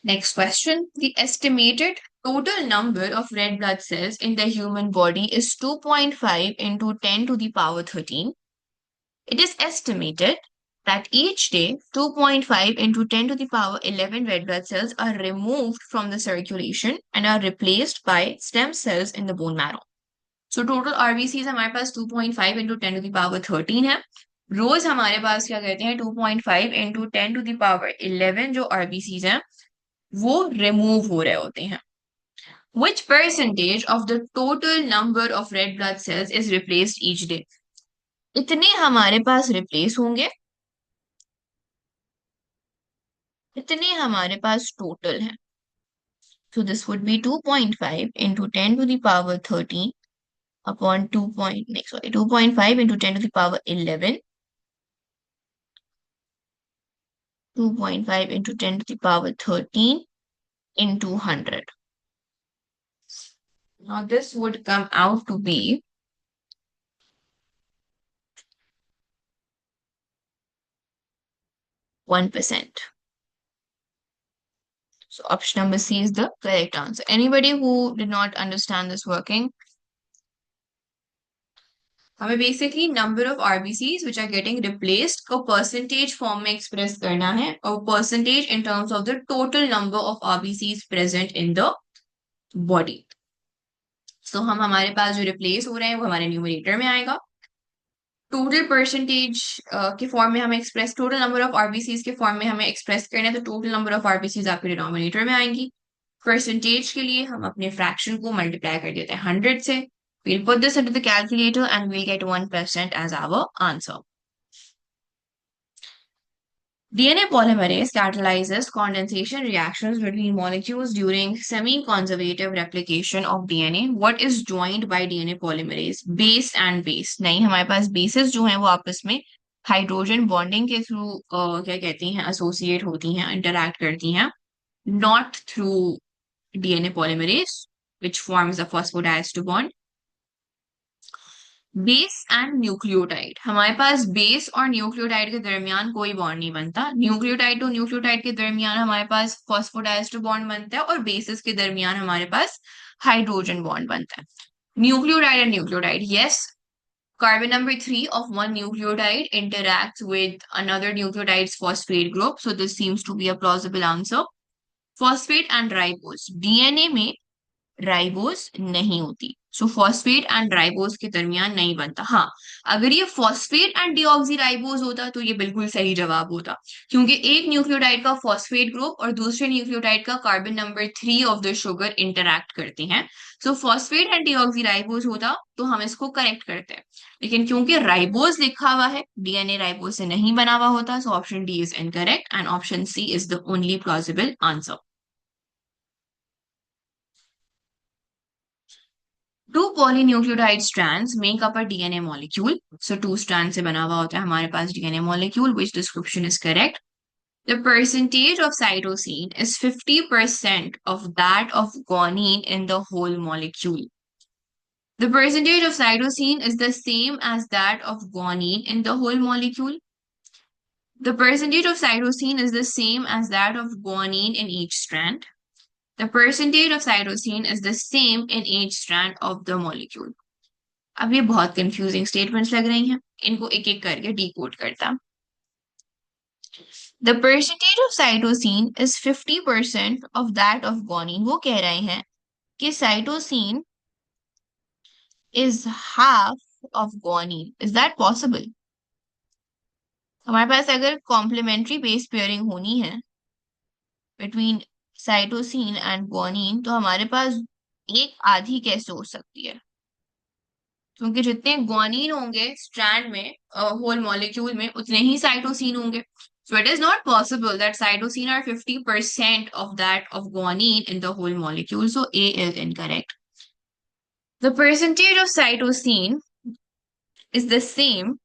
Next question. The estimated total number of red blood cells in the human body is 2.5 into 10 to the power 13. It is estimated that each day 2.5 into 10 to the power 11 red blood cells are removed from the circulation and are replaced by stem cells in the bone marrow. So total RBCs हमारे पास 2.5 into 10 to the power 13 है. रोज हमारे पास क्या कहते हैं, 2.5 into 10 to the power 11 जो RBCs हैं वो रिमूव हो रहे होते हैं. Which percentage of the total number of red blood cells is replaced each day? इतने हमारे पास रिप्लेस होंगे, इतने हमारे पास टोटल है। So this would be 2.5 into 10 to the power 13 upon 2.5 into 10 to the power 11, 2.5 into 10 to the power 13 into 100. Now this would come out to be 1%. So option number C is the correct answer. Anybody who did not understand this working? हमें basically number of RBCs which are getting replaced को percentage form में express करना है, और percentage in terms of the total number of RBCs present in the body. So हम हमारे पास जो रिप्लेस हो रहे हैं वो हमारे न्यूमरेटर में आएगा। टोटल परसेंटेज के फॉर्म में हमें express, total number of RBCs के फॉर्म में हमें एक्सप्रेस करना है, तो टोटल नंबर ऑफ आरबीसीज आपके डिनोमिनेटर में आएंगी। परसेंटेज के लिए हम अपने फ्रैक्शन को मल्टीप्लाई कर देते हैं 100 से। We'll put this into the calculator and we'll get 1% as our answer. DNA polymerase catalyzes condensation reactions between molecules during semi-conservative replication of DNA. What is joined by DNA polymerase? Base and base. नहीं, हमारे पास bases जो हैं वो आपस में hydrogen bonding के through क्या कहती हैं, एसोसिएट होती हैं, इंटरैक्ट करती हैं, not through DNA polymerase, which forms a phosphodiester bond. Base and nucleotide, हमारे पास बेस और न्यूक्लियोटाइड के दरमियान कोई बॉन्ड नहीं बनता। न्यूक्लियोटाइड टू न्यूक्लियोटाइड के दरमियान हमारे पास फॉस्फोडाइस्टर बॉन्ड बनता है, और बेसिस के दरमियान हमारे पास हाइड्रोजन बॉन्ड बनता है। Nucleotide and nucleotide, yes, carbon number 3 of one nucleotide interacts with another nucleotide's phosphate group, so this seems to be a plausible answer. Phosphate and ribose, DNA में ribose नहीं होती, सो phosphate and ribose के दरमियान नहीं बनता। हाँ, अगर ये फॉस्फेट एंड डीऑक्सीराइबोस होता तो ये बिल्कुल सही जवाब होता, क्योंकि एक न्यूक्लियोटाइड का फॉस्फेट ग्रुप और दूसरे न्यूक्लियोटाइड का carbon number 3 of the sugar interact करते हैं। सो फॉस्फेट एंड डीऑक्सीराइबोस होता तो हम इसको करेक्ट करते हैं, लेकिन क्योंकि राइबोस लिखा हुआ है, डीएनए राइबोस से नहीं बना हुआ होता, so option D is incorrect and option C is the only plausible answer. Two polynucleotide strands make up a DNA molecule. So two strands से बना हुआ होता है हमारे पास DNA molecule, which description is correct. The percentage of cytosine is 50% of that of guanine in the whole molecule. The percentage of cytosine is the same as that of guanine in the whole molecule. The percentage of cytosine is the same as that of guanine in each strand. The percentage of cytosine is the same in each strand of the molecule. अब ये बहुत confusing statements लग रही हैं, इनको एक एक करके डिकोड करता। The percentage of cytosine is 50% of that of guanine. वो कह रहे हैं कि cytosine is half of guanine. Is that possible? हमारे पास अगर कॉम्प्लीमेंट्री बेस पेयरिंग होनी है बिटवीन साइटोसिन एंड गुआनिन, तो हमारे पास एक आधी कैसे हो सकती है? क्योंकि जितने ग्वानिन होंगे स्ट्रैंड में, होल मॉलिक्यूल में, उतने ही साइटोसिन होंगे। So it is not possible that cytosine are 50% of that of guanine in the whole molecule. So A is incorrect. The percentage of cytosine is the same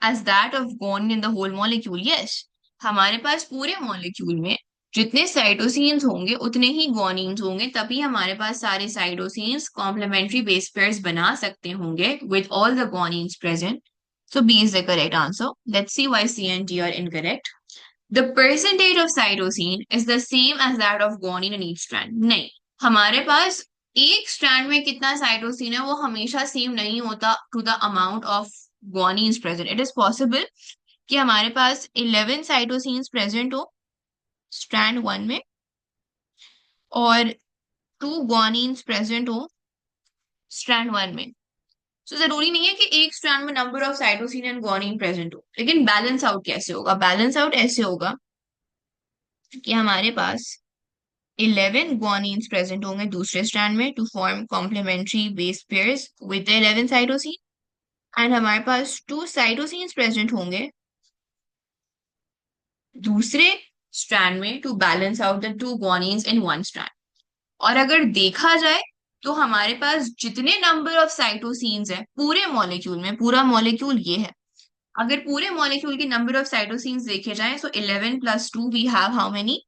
as that of guanine in the whole molecule. Yes, हमारे पास पूरे molecule में जितने साइटोसिन्स होंगे उतने ही ग्वानिन्स होंगे, तभी हमारे पास सारे साइटोसिन्स कॉम्प्लीमेंट्री बेस पेयर्स बना सकते होंगे with all the guanines present. So B is the correct answer. Let's see why C and D are incorrect. The percentage of cytosine is the same as that of guanine in each strand. नहीं, हमारे पास एक strand में कितना cytosine है वो हमेशा same नहीं होता to the amount of guanines present. It is possible कि हमारे पास 11 साइटोसिन्स प्रेजेंट हो स्ट्रैंड 1 में और 2 guanines प्रेजेंट हो स्ट्रैंड 1 में। तो जरूरी नहीं है कि एक स्ट्रैंड में number of cytosine and guanine present हो, लेकिन बैलेंस आउट कैसे होगा? बैलेंस आउट ऐसे होगा कि हमारे पास 11 guanines प्रेजेंट होंगे दूसरे स्ट्रैंड में to form complementary base pairs with 11 cytosine, and हमारे पास 2 साइटोसिन्स प्रेजेंट होंगे दूसरे स्ट्रैंड में to balance out the 2 guanines in one strand. और अगर देखा जाए तो हमारे पास जितने नंबर ऑफ साइटोसिन्स है पूरे मॉलिक्यूल में, पूरा मॉलिक्यूल ये है, अगर पूरे मॉलिक्यूल के नंबर ऑफ साइटोसिन्स देखे जाए तो 11 + 2 we have how many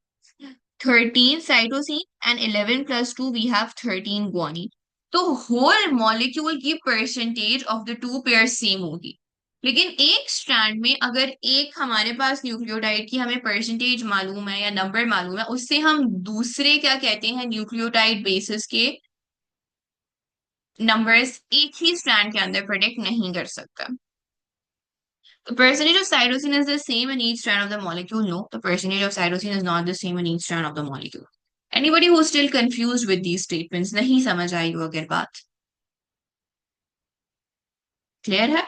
13 cytosine and 11 + 2 we have 13 guanine। तो होल मॉलिक्यूल की percentage of the two pair same होगी, लेकिन एक स्ट्रैंड में अगर एक हमारे पास न्यूक्लियोटाइड की हमें परसेंटेज मालूम है या नंबर मालूम है, उससे हम दूसरे क्या कहते हैं न्यूक्लियोटाइड बेसिस के नंबर्स एक ही स्ट्रैंड के अंदर प्रेडिक्ट नहीं कर सकता। The percentage of cytosine is the same in each strand of the molecule. No, the percentage of cytosine is not the same in each strand of the molecule. Anybody who's still confused with these statements, नहीं समझ आई हो अगर बात clear है?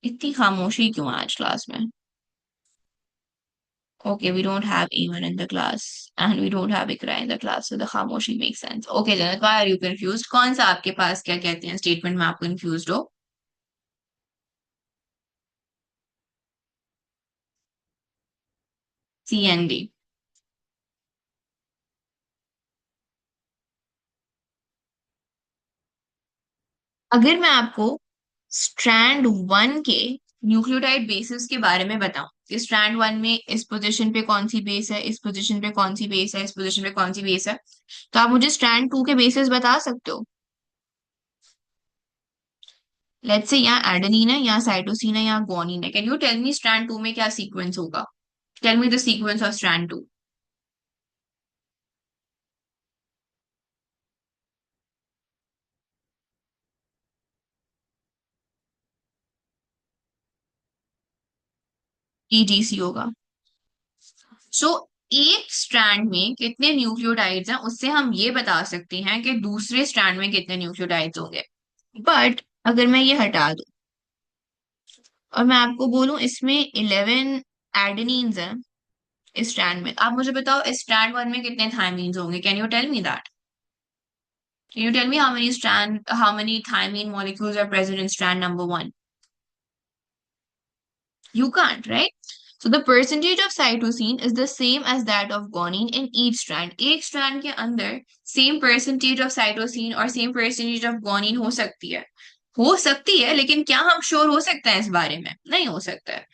इतनी खामोशी क्यों आज क्लास में? Okay, we don't have Eamon in the class and we don't have Ikra in the class, so the खामोशी makes sense. Okay, Janak, why are you confused? कौन सा आपके पास क्या कहते हैं स्टेटमेंट में आप confused हो? C and D. अगर मैं आपको स्ट्रैंड 1 के न्यूक्लियोटाइड बेसिस के बारे में बताऊं कि स्ट्रैंड 1 में इस पोजीशन पे कौन सी बेस है, इस पोजीशन पे कौन सी बेस है, इस पोजीशन पे कौन सी बेस है, तो आप मुझे स्ट्रैंड 2 के बेसिस बता सकते हो? लेट्स से यहाँ एडेनिन है, यहाँ साइटोसिन है, यहाँ गुआनिन है। Can you tell me strand 2 में क्या सीक्वेंस होगा? Tell me the sequence of strand 2। TGC होगा। सो एक स्ट्रैंड में कितने न्यूक्लियोटाइड्स हैं उससे हम ये बता सकते हैं कि दूसरे स्ट्रैंड में कितने न्यूक्लियोटाइड्स होंगे। बट अगर मैं ये हटा दूं और मैं आपको बोलूं इसमें 11 एडेनिन्स हैं इस स्ट्रैंड में, आप मुझे बताओ इस स्ट्रैंड 1 में कितने थायमीन्स होंगे? Can you tell me that? Can you tell me how many thymine molecules are present in strand number 1? You can't, right? So the percentage of cytosine is the same as that of guanine in each strand. एक strand के अंदर same percentage of cytosine और same percentage of guanine हो सकती है, लेकिन क्या हम श्योर हो सकते हैं इस बारे में? नहीं हो सकता है।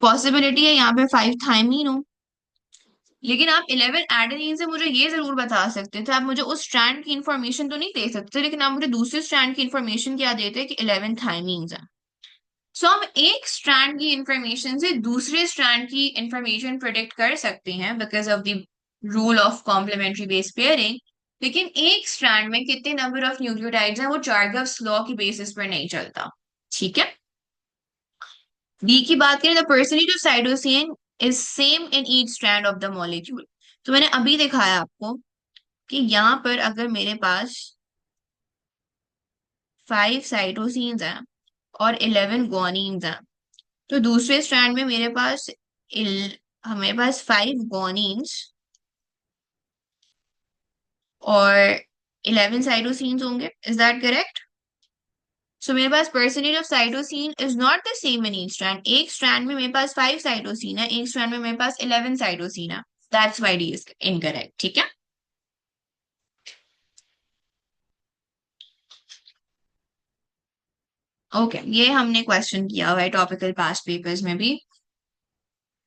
पॉसिबिलिटी है यहाँ पे 5 थायमीन हो, लेकिन आप 11 एडेनिन से मुझे ये जरूर बता सकते थे, आप मुझे उस स्ट्रैंड की इंफॉर्मेशन तो नहीं दे सकते, लेकिन आप मुझे दूसरे स्ट्रैंड की इंफॉर्मेशन क्या देते कि 11 थायमीन है। सो हम एक स्ट्रैंड की इंफॉर्मेशन से दूसरे स्ट्रैंड की इंफॉर्मेशन प्रोडिक्ट कर सकते हैं because of the rule of complementary base pairing, लेकिन एक स्ट्रैंड में कितने नंबर ऑफ न्यूक्लियोटाइड्स हैं वो चार्गव्स लॉ की बेसिस पर नहीं चलता। ठीक है, डी की बात करें, the percentage of cytosine is same in each strand of the molecule. तो मैंने अभी दिखाया आपको कि यहाँ पर अगर मेरे पास 5 साइटोसिन्स हैं और 11 गुआनिन्स हैं, तो दूसरे स्ट्रैंड में मेरे पास 5 गुआनिन्स और 11 साइटोसिन्स होंगे। Is that correct? सो मेरे पास percentage of cytosine is not the same in each strand. एक स्ट्रैंड में मेरे पास 5 साइटोसिन है, एक स्ट्रैंड में मेरे पास 11 साइटोसिन है। That's why D is incorrect. ठीक है, ओके ये हमने क्वेश्चन किया हुआ है टॉपिकल पास्ट पेपर्स में भी।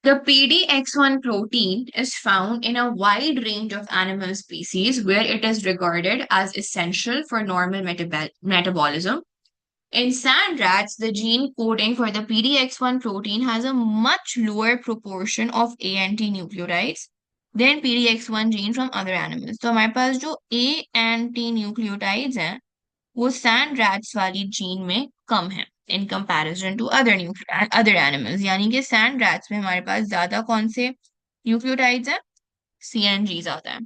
The PDX1 protein is found in a wide range of animal species where it is regarded as essential for normal metabolism. In sand rats, the gene coding for the PDX1 protein has a much lower proportion of A and T nucleotides than PDX1 gene from other animals. तो हमारे पास जो A and T nucleotides हैं वो sand rats वाली gene में कम है in comparison to other animals. यानी कि सैंड रैट्स में हमारे पास ज्यादा कौन से न्यूक्लियोटाइड्स हैं? सी एंड जी ज्यादा है।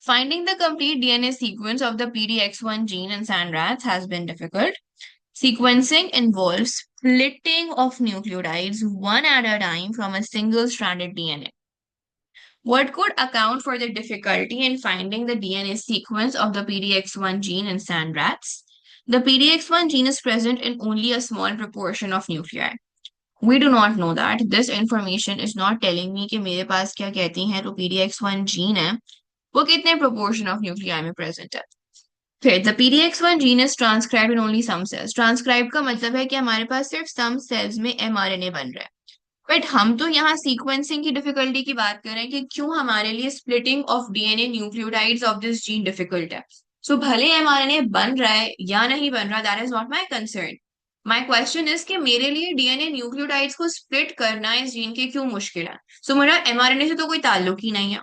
Finding the complete DNA sequence of the PDX1 gene in sand rats has been difficult. Sequencing involves splitting of nucleotides one at a time from a single stranded DNA. What could account for the difficulty in finding the DNA sequence of the PDX1 gene in sand rats? The PDX1 gene is present in only a small proportion of nuclei. We do not know that. This information is not telling me कि मेरे पास क्या कहती हैं तो PDX1 gene है वो कितने proportion of nuclei में present है. फिर the PDX1 gene is transcribed in only some cells. Transcribed का मतलब है कि हमारे पास सिर्फ some cells में mRNA बन रहा है. बट हम तो यहाँ सीक्वेंसिंग की डिफिकल्टी की बात कर रहे हैं कि क्यों हमारे लिए splitting of DNA nucleotides of this gene difficult है. सो भले एमआरएनए बन रहा है या नहीं बन रहा, that is not my concern. My question is कि मेरे लिए डीएनए न्यूक्लियोटाइड्स को स्प्लिट करना इस जीन के क्यों मुश्किल है. सो मेरा एमआरएनए से तो कोई ताल्लुक ही नहीं है.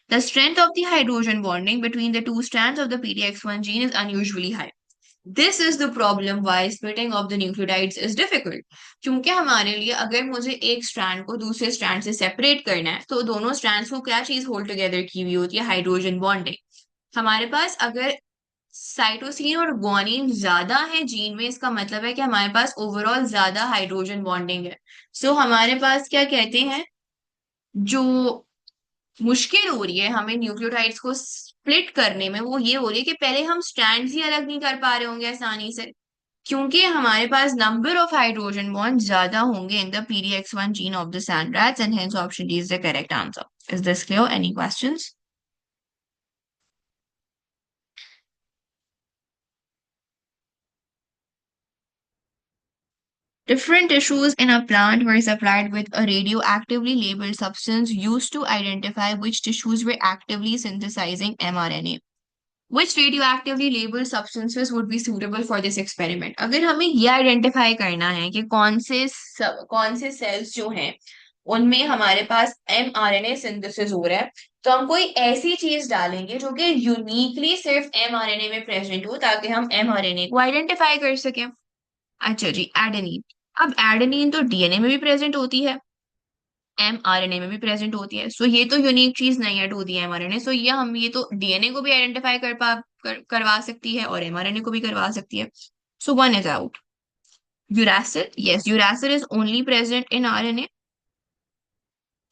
The strength of the hydrogen bonding between the two strands of the PDX1 gene is unusually high. This is the problem why splitting of the nucleotides is difficult. क्योंकि हमारे लिए अगर मुझे एक स्ट्रैंड को दूसरे स्ट्रैंड से सेपरेट करना है तो दोनों स्ट्रैंड्स को क्या चीज होल्ड टुगेदर की हुई होती है, हाइड्रोजन बॉन्डिंग. हमारे पास अगर साइटोसिन और ग्वानिन ज्यादा है जीन में, इसका मतलब है कि हमारे पास ओवरऑल ज्यादा हाइड्रोजन बॉन्डिंग है. सो हमारे पास क्या कहते हैं, जो मुश्किल हो रही है हमें न्यूक्लियोटाइड्स को स्प्लिट करने में वो ये हो रही है कि पहले हम स्ट्रैंड्स ही अलग नहीं कर पा रहे होंगे आसानी से, क्योंकि हमारे पास नंबर ऑफ हाइड्रोजन बॉन्ड ज्यादा होंगे in the PDX1 gene of the sand rats and hence option D is the correct answer. Is this clear? Any questions? Different tissues in a plant were supplied with a radioactively labeled substance used to identify which tissues were actively synthesizing mRNA. Which radioactively labeled substances would be suitable for this experiment? अगर हमें ये identify करना है कि कौन से sales जो हैं उनमें हमारे पास mRNA सिंथेसिस हो रहा है, तो हम कोई ऐसी चीज डालेंगे जो कि यूनिकली सिर्फ mRNA में प्रेजेंट हो ताकि हम mRNA को आइडेंटिफाई कर सकें. अच्छा जी, एडेनिन. अब एडेनिन तो डीएनए में भी प्रेजेंट होती है, mRNA में भी प्रेजेंट होती है. सो ये तो यूनिक चीज नहीं है टू दी mRNA. सो ये तो डीएनए को भी आइडेंटिफाई करवा सकती है और mRNA को भी करवा सकती है. So one is out. Uracil, yes, uracil is only present in RNA.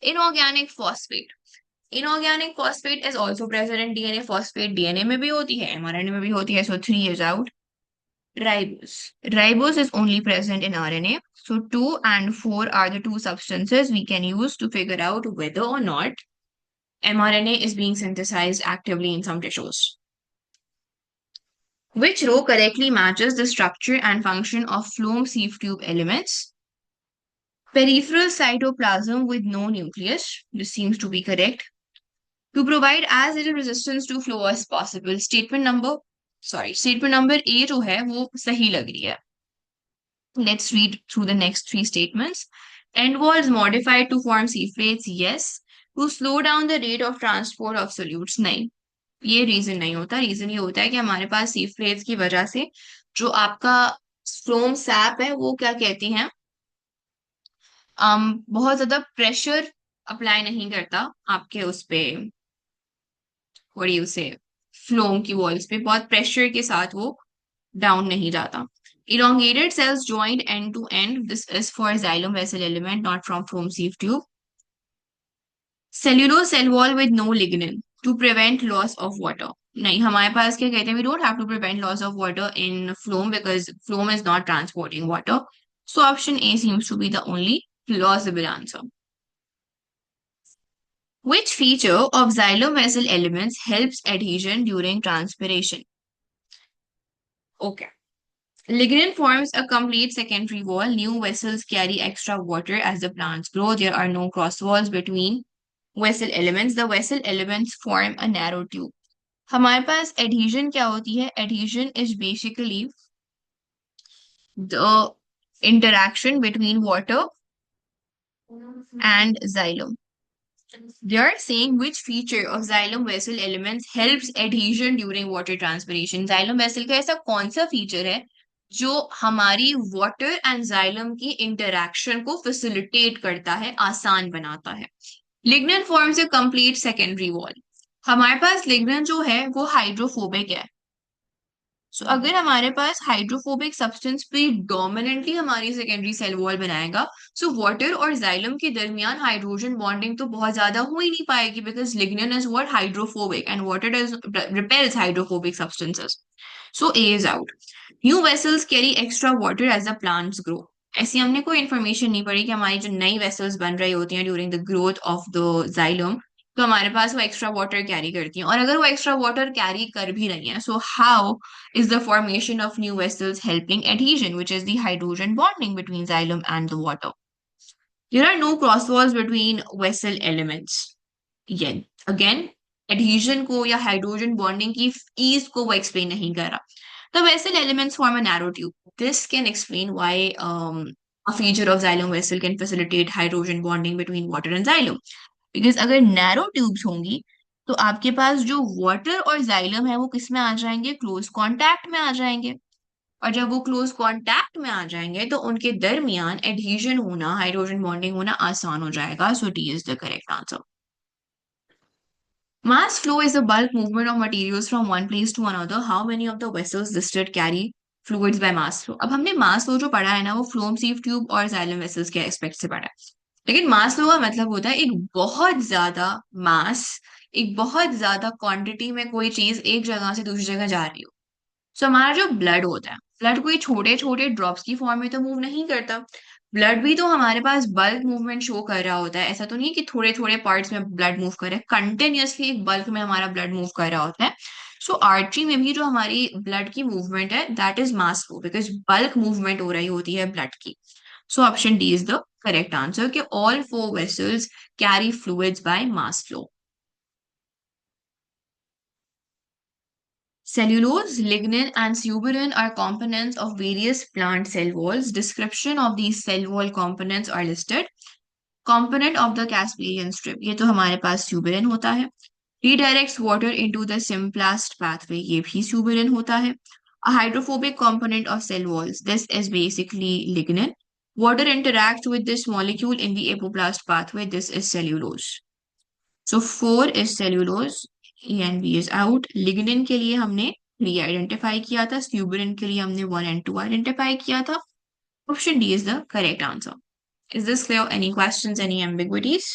Inorganic phosphate. Inorganic phosphate is also present in DNA. Phosphate DNA में भी होती है, mRNA में भी होती है. So 3 is out. Ribose. Ribose is only present in RNA. So 2 and 4 are the two substances we can use to figure out whether or not mRNA is being synthesized actively in some tissues. Which row correctly matches the structure and function of phloem sieve tube elements? Peripheral cytoplasm with no nucleus. This seems to be correct. To provide as little resistance to flow as possible. Statement number A जो है वो सही लग रही है. Let's read through the next 3 statements. End walls modified to form sieve plates. Yes. To slow down the rate of transport of solutes. नहीं, ये reason नहीं होता. रीजन ये होता है कि हमारे पास sieve plates की वजह से जो आपका फ्लोम सैप है वो क्या कहती हैं, बहुत ज्यादा प्रेशर अप्लाई नहीं करता आपके उस पे, व्हाट यू से, फ्लोम की वॉल्स पे बहुत प्रेशर के साथ वो डाउन नहीं जाता. Elongated cells joined end to end. This is for xylem vessel element, not from foam sieve tube. Cellulose cell wall with no lignin to prevent loss of water. नहीं, हमारे पास क्या कहते हैं, we don't have to prevent loss of water in phloem because phloem is not transporting water. So option A seems to be the only plausible answer. Which feature of xylem vessel elements helps adhesion during transpiration? Okay. Lignin forms a complete secondary wall. New vessels carry extra water as the plants grow. There are no cross walls between vessel elements. The vessel elements form a narrow tube. हमारे पास adhesion क्या होती है? Adhesion is basically the interaction between water and xylem. They are saying which feature of xylem vessel elements helps adhesion during water transpiration. Xylem vessel का ऐसा कौन सा feature है जो हमारी वाटर एंड जाइलम की इंटरैक्शन को फैसिलिटेट करता है, आसान बनाता है? Lignin forms a complete secondary wall. हमारे पास लिग्निन जो है वो हाइड्रोफोबिक है. सो अगर हमारे पास हाइड्रोफोबिक सब्सटेंस प्रीडोमिनेंटली हमारी सेकेंडरी सेल वॉल बनाएगा, सो वाटर और जाइलम के दरमियान हाइड्रोजन बॉन्डिंग तो बहुत ज्यादा हो ही नहीं पाएगी, because lignin is what hydrophobic and water is repels hydrophobic substances. So A is out. New vessels carry extra water as the plants grow. ऐसी हमने कोई इन्फॉर्मेशन नहीं पढ़ी कि हमारी जो नई वेसल्स बन रही होती हैं during the growth of the xylem, तो हमारे पास वो एक्स्ट्रा वाटर कैरी करती हैं. और अगर वो एक्स्ट्रा वाटर कैरी कर भी रही हैं, so how is the formation of new vessels helping adhesion, which is the hydrogen bonding between xylem and the water. There are no cross walls between vessel elements. Again, again, adhesion को या hydrogen bonding की ease को वो explain नहीं कर रहा. The vessel elements form a narrow tube. This can explain why a feature of xylem vessel can facilitate hydrogen bonding between water and xylem. Because अगर narrow tubes होंगी तो आपके पास जो वाटर और जाइलम है वो किस में आ जाएंगे, क्लोज कांटेक्ट में आ जाएंगे. और जब वो क्लोज कांटेक्ट में आ जाएंगे तो उनके दरमियान एडहेजन होना, हाइड्रोजन बॉन्डिंग होना आसान हो जाएगा. So D is the correct answer. Mass flow is the bulk movement of materials from one place to another. How many of the vessels listed carry fluids by mass flow? अब हमने mass flow जो पढ़ा है ना, वो phloem sieve tube और xylem vessels के aspect से पढ़ा है. लेकिन मास फ्लो का मतलब होता है एक बहुत ज्यादा मास, एक बहुत ज्यादा क्वांटिटी में कोई चीज एक जगह से दूसरी जगह जा रही हो. सो हमारा जो ब्लड होता है, ब्लड कोई छोटे छोटे ड्रॉप्स की फॉर्म में तो मूव नहीं करता. ब्लड भी तो हमारे पास बल्क मूवमेंट शो कर रहा होता है. ऐसा तो नहीं है कि थोड़े थोड़े पार्ट्स में ब्लड मूव कर रहा है, कंटिन्यूअसली एक बल्क में हमारा ब्लड मूव कर रहा होता है. सो आर्टरी में भी जो हमारी ब्लड की मूवमेंट है, that is mass flow, because bulk movement हो रही होती है ब्लड की. So option D is the correct answer कि all four vessels carry fluids by mass flow. Cellulose, lignin, and suberin are components of various plant cell walls. Description of these cell wall components are listed. Component of the Casparian strip, ये तो हमारे पास suberin होता है. Redirects water into the symplast pathway, ये भी suberin होता है. A hydrophobic component of cell walls, this is basically lignin. Water interacts with this molecule in the apoplast pathway, this is cellulose. So 4 is cellulose. A and B is out. Lignin के लिए हमने 3 identify किया था, स्यूबरिन के लिए हमने 1 and 2 identify किया था. Option D is the correct answer. Is this clear? Any questions, any ambiguities?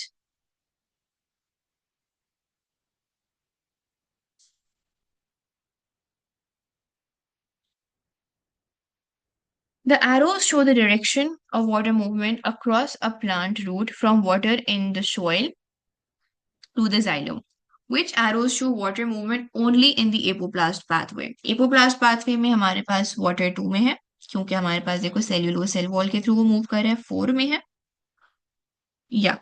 The arrows show the direction of water movement across a plant root from water in the soil to the xylem. Which arrows show water movement only in the apoplast pathway? Apoplast pathway में हमारे पास water 2 में है, क्योंकि हमारे पास देखो cellulose cell wall के through वो move कर रहा है. 4 में है या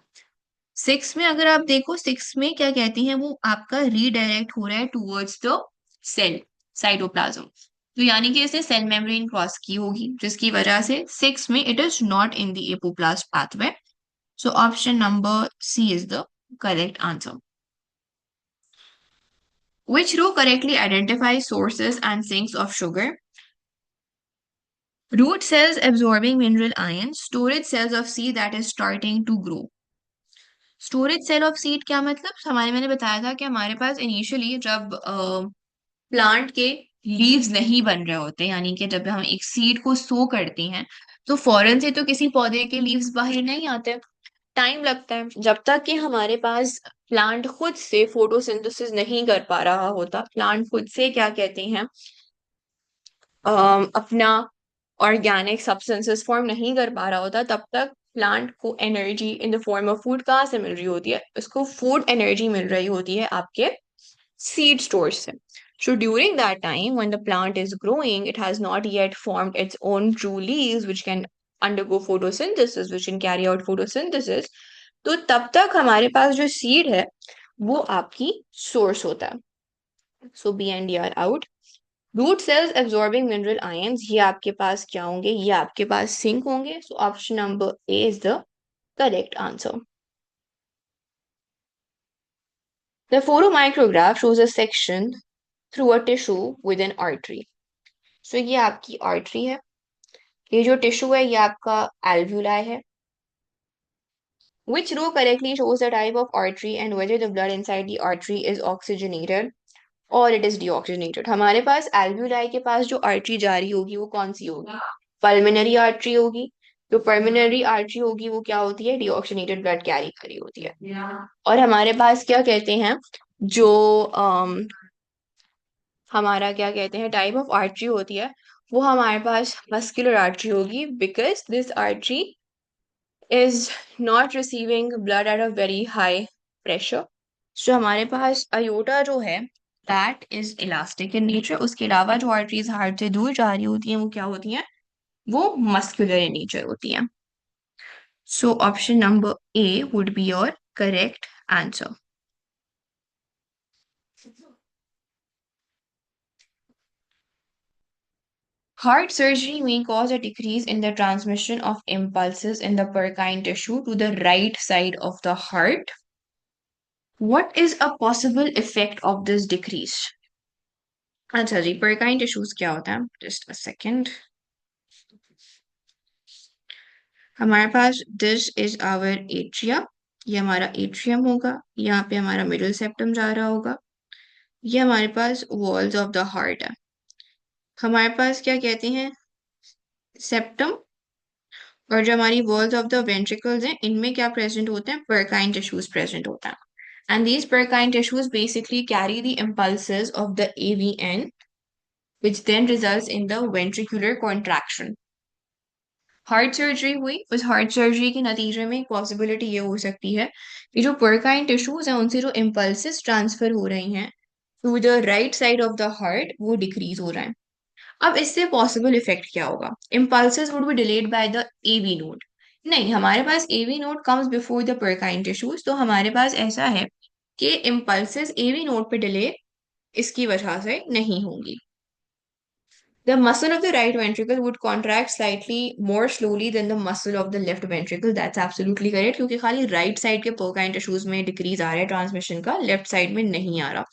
6 में? अगर आप देखो 6 में क्या कहती हैं, वो आपका रीडायरेक्ट हो रहा है टूवर्ड्स द सेल साइटोप्लाज्म. तो यानी कि इसने सेल मेम्ब्रेन क्रॉस की होगी, जिसकी वजह से 6 में it is not in the apoplast pathway. So option number C is the correct answer. Which row correctly identifies sources and sinks of sugar? Root cells absorbing mineral ions, storage cells of seed that is starting to grow. Storage cell of seed क्या मतलब? हमारे, मैंने बताया था कि हमारे पास initially जब प्लांट के लीव्स नहीं बन रहे होते, यानी कि जब हम एक सीड को सो करते हैं, तो फौरन से तो किसी पौधे के लीव्स बाहर नहीं आते. टाइम लगता है जब तक कि हमारे पास प्लांट खुद से फोटोसिंथेसिस नहीं कर पा रहा होता, प्लांट खुद से क्या कहते हैं, अपना ऑर्गेनिक सब्सटेंसेस फॉर्म नहीं कर पा रहा होता, तब तक प्लांट को energy in the form of food कहाँ से मिल रही होती है? उसको फूड एनर्जी मिल रही होती है आपके seed stores से. So during that time, when the plant is growing, it has not yet formed its own true leaves, which can undergo photosynthesis, which can carry out photosynthesis. तो तब तक हमारे पास जो seed है वो आपकी source होता है. So B and D are out. Root cells absorbing mineral ions, ये आपके पास क्या होंगे? ये आपके पास zinc होंगे. So option number A is the correct answer. The photomicrograph shows a section through a tissue with an artery. So ये आपकी artery है. ये जो tissue है ये आपका alveoli है. Which row correctly shows the type of artery and whether the blood inside the artery is oxygenated? और इट इज डीऑक्सीजनेटेड। हमारे पास एल्व्यूलाई के पास जो आर्टरी जा रही होगी वो कौन सी होगी? पल्मोनरी आर्टरी होगी। तो पल्मोनरी आर्टरी होगी वो क्या होती है? डीऑक्सीजनेटेड ब्लड कैरी कर रही होती है। और हमारे पास क्या कहते हैं, जो हमारा क्या कहते हैं टाइप ऑफ आर्टरी होती है, वो हमारे पास मस्कुलर आर्टरी होगी, because this artery is not receiving blood at a very high pressure. So हमारे पास अयोटा जो है that is elastic in nature। उसके अलावा जो आर्टरीज हार्ट से दूर जा रही होती हैं वो क्या होती हैं? वो muscular in nature होती हैं। So option number A would be your correct answer. Heart surgery may cause a decrease in the transmission of impulses in the Purkinje tissue to the right side of the heart. What is a possible effect of this decrease? अच्छा जी, परकाइन tissues क्या होता है? Just a second. हमारे पास this is our atria. ये हमारा atrium होगा। यहाँ पे हमारा मिडिल सेप्टम जा रहा होगा। ये हमारे पास वॉल्स ऑफ द हार्ट है। हमारे पास क्या कहते हैं, सेप्टम। और जो हमारी वॉल्स ऑफ द वेंट्रिकल्स हैं इनमें क्या प्रेजेंट होते हैं? परकाइन टिश्यूज प्रेजेंट होता है। And these परकाइन tissues basically carry the impulses of the AVN, which then results in the ventricular contraction। Heart surgery हुई, उस हार्ट सर्जरी के नतीजे में एक पॉसिबिलिटी ये हो सकती है कि जो परकाइन टिश्यूज हैं उनसे जो इम्पल्सेस ट्रांसफर हो रही हैं to the right side of the heart वो डिक्रीज हो रहा है। अब इससे पॉसिबल इफेक्ट क्या होगा? Impulses would be delayed by the AV node. नहीं, हमारे पास AV node comes before the Purkinje tissues, तो हमारे पास ऐसा है कि इम्पल्सेस AV नोड पे डिले इसकी वजह से नहीं होंगी। The muscle of the right ventricle would contract slightly more slowly than the muscle of the left ventricle. That's absolutely correct, क्योंकि खाली राइट साइड के पोकाइन टिश्यूज में डिक्रीज आ रहा है ट्रांसमिशन का, लेफ्ट साइड में नहीं आ रहा।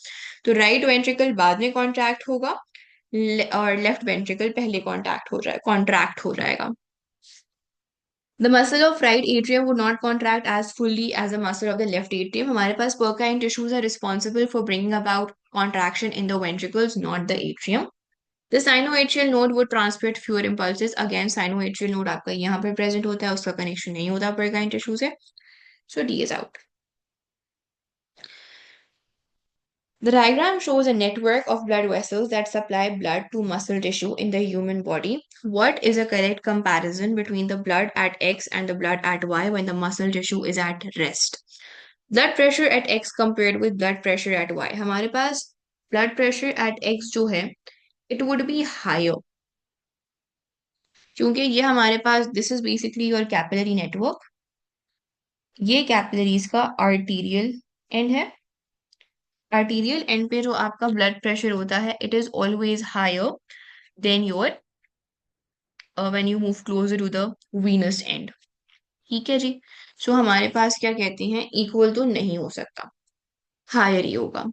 तो राइट वेंट्रिकल बाद में कॉन्ट्रैक्ट होगा और लेफ्ट वेंट्रिकल पहले कॉन्ट्रैक्ट हो जाएगा। The muscle of right atrium would not contract as fully as the muscle of the left atrium. हमारे पास पोकाइन tissues are responsible for bringing about contraction in the ventricles, not the atrium. The sinoatrial node would transmit fewer impulses. Again, sinoatrial node आपका यहाँ पे present होता है, उसका connection नहीं होता Purkinje tissue से. So D is out. The diagram shows a network of blood vessels that supply blood to muscle tissue in the human body. What is a correct comparison between the blood at X and the blood at Y when the muscle tissue is at rest? Blood pressure at X compared with blood pressure at Y. हमारे पास blood pressure at X जो है, it would be higher, क्योंकि ये हमारे पास this is basically your capillary network. ये capillaries का arterial end है। आर्टीरियल एंड पे जो आपका ब्लड प्रेशर होता है it is always higher than your when you move closer to the venous end. ठीक है जी। सो हमारे पास क्या कहते हैं, इक्वल तो नहीं हो सकता, हायर ही होगा।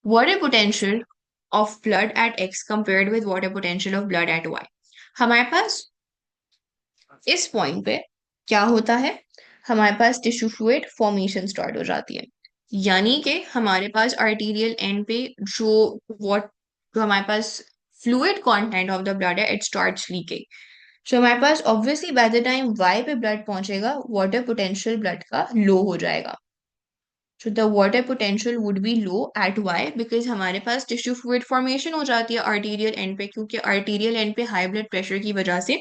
Water potential of blood at X compared with water potential of blood at Y. हमारे पास इस पॉइंट पे क्या होता है, हमारे पास टिश्यू फ्लूइड फॉर्मेशन स्टार्ट हो जाती है। यानी कि हमारे पास आर्टीरियल एंड पे जो वॉट जो हमारे पास fluid content of the blood है इट स्टार्ट्स लीकिंग। सो हमारे पास obviously by the time Y पे ब्लड पहुंचेगा वाटर पोटेंशियल ब्लड का लो हो जाएगा। So the water potential would be low at Y because हमारे पास टिश्यू फ्लूइड फॉर्मेशन हो जाती है आर्टीरियल एंड पे, क्योंकि आर्टीरियल एंड पे हाई ब्लड प्रेशर की वजह से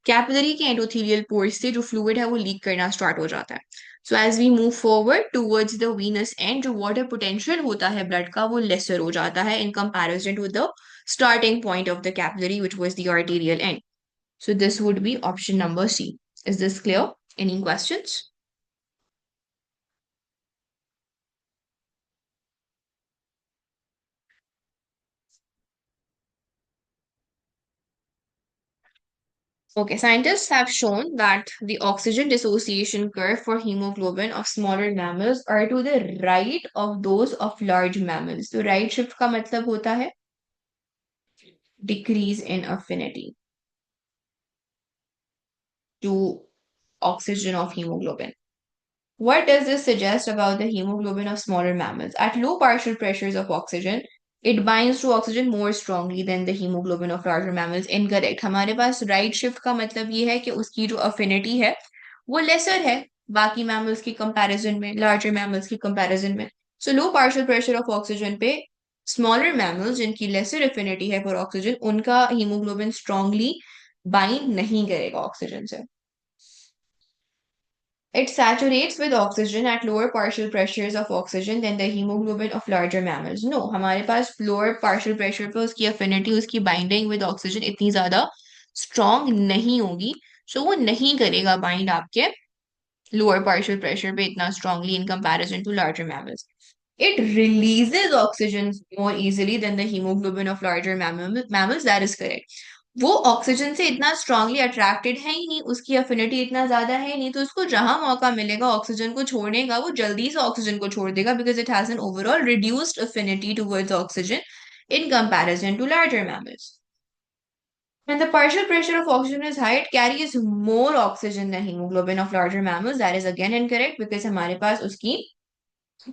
कैपिलरी के एंडोथेलियल पोर्स से जो फ्लूइड है वो लीक करना स्टार्ट हो जाता है। So as we move forward towards the venous end जो वाटर पोटेंशियल होता है ब्लड का वो लेसर हो जाता है in comparison to the starting point of the capillary which was the arterial end. So this would be option number C. Is this clear? Any questions? Okay, scientists have shown that the oxygen dissociation curve for hemoglobin of smaller mammals are to the right of those of large mammals. तो right shift का मतलब होता है decrease in affinity to oxygen of hemoglobin. What does this suggest about the hemoglobin of smaller mammals? At low partial pressures of oxygen, It binds to oxygen more strongly than the hemoglobin of larger mammals. Incorrect. हमारे पास right shift का मतलब ये है कि उसकी जो affinity है वो लेसर है बाकी मैमल्स की कंपैरिजन में, लार्जर मैमल्स की कंपैरिजन में. सो लो पार्शियल प्रेशर ऑफ ऑक्सीजन पे स्मॉलर मैमल्स जिनकी लेसर अफिनिटी है फॉर ऑक्सीजन उनका हीमोग्लोबिन स्ट्रांगली बाइंड नहीं करेगा ऑक्सीजन से. It saturates with oxygen at lower partial pressures of oxygen than the hemoglobin of larger mammals. No, हमारे पास lower partial pressure पे उसकी affinity, उसकी binding with oxygen इतनी ज़्यादा strong नहीं होगी. So वो नहीं करेगा bind आपके lower partial pressure पे इतना strongly in comparison to larger mammals. It releases oxygen more easily than the hemoglobin of larger mammals. That is correct. वो ऑक्सीजन से इतना स्ट्रांगली अट्रैक्टेड है ही नहीं, उसकी अफिनिटी इतना ज्यादा है ही नहीं, तो उसको जहां मौका मिलेगा ऑक्सीजन को छोड़ने का वो जल्दी से ऑक्सीजन को छोड़ देगा because it has an overall reduced affinity towards oxygen in comparison to larger mammals. When the partial pressure of oxygen is high, it carries more oxygen than hemoglobin of larger mammals. That is again incorrect because हमारे पास उसकी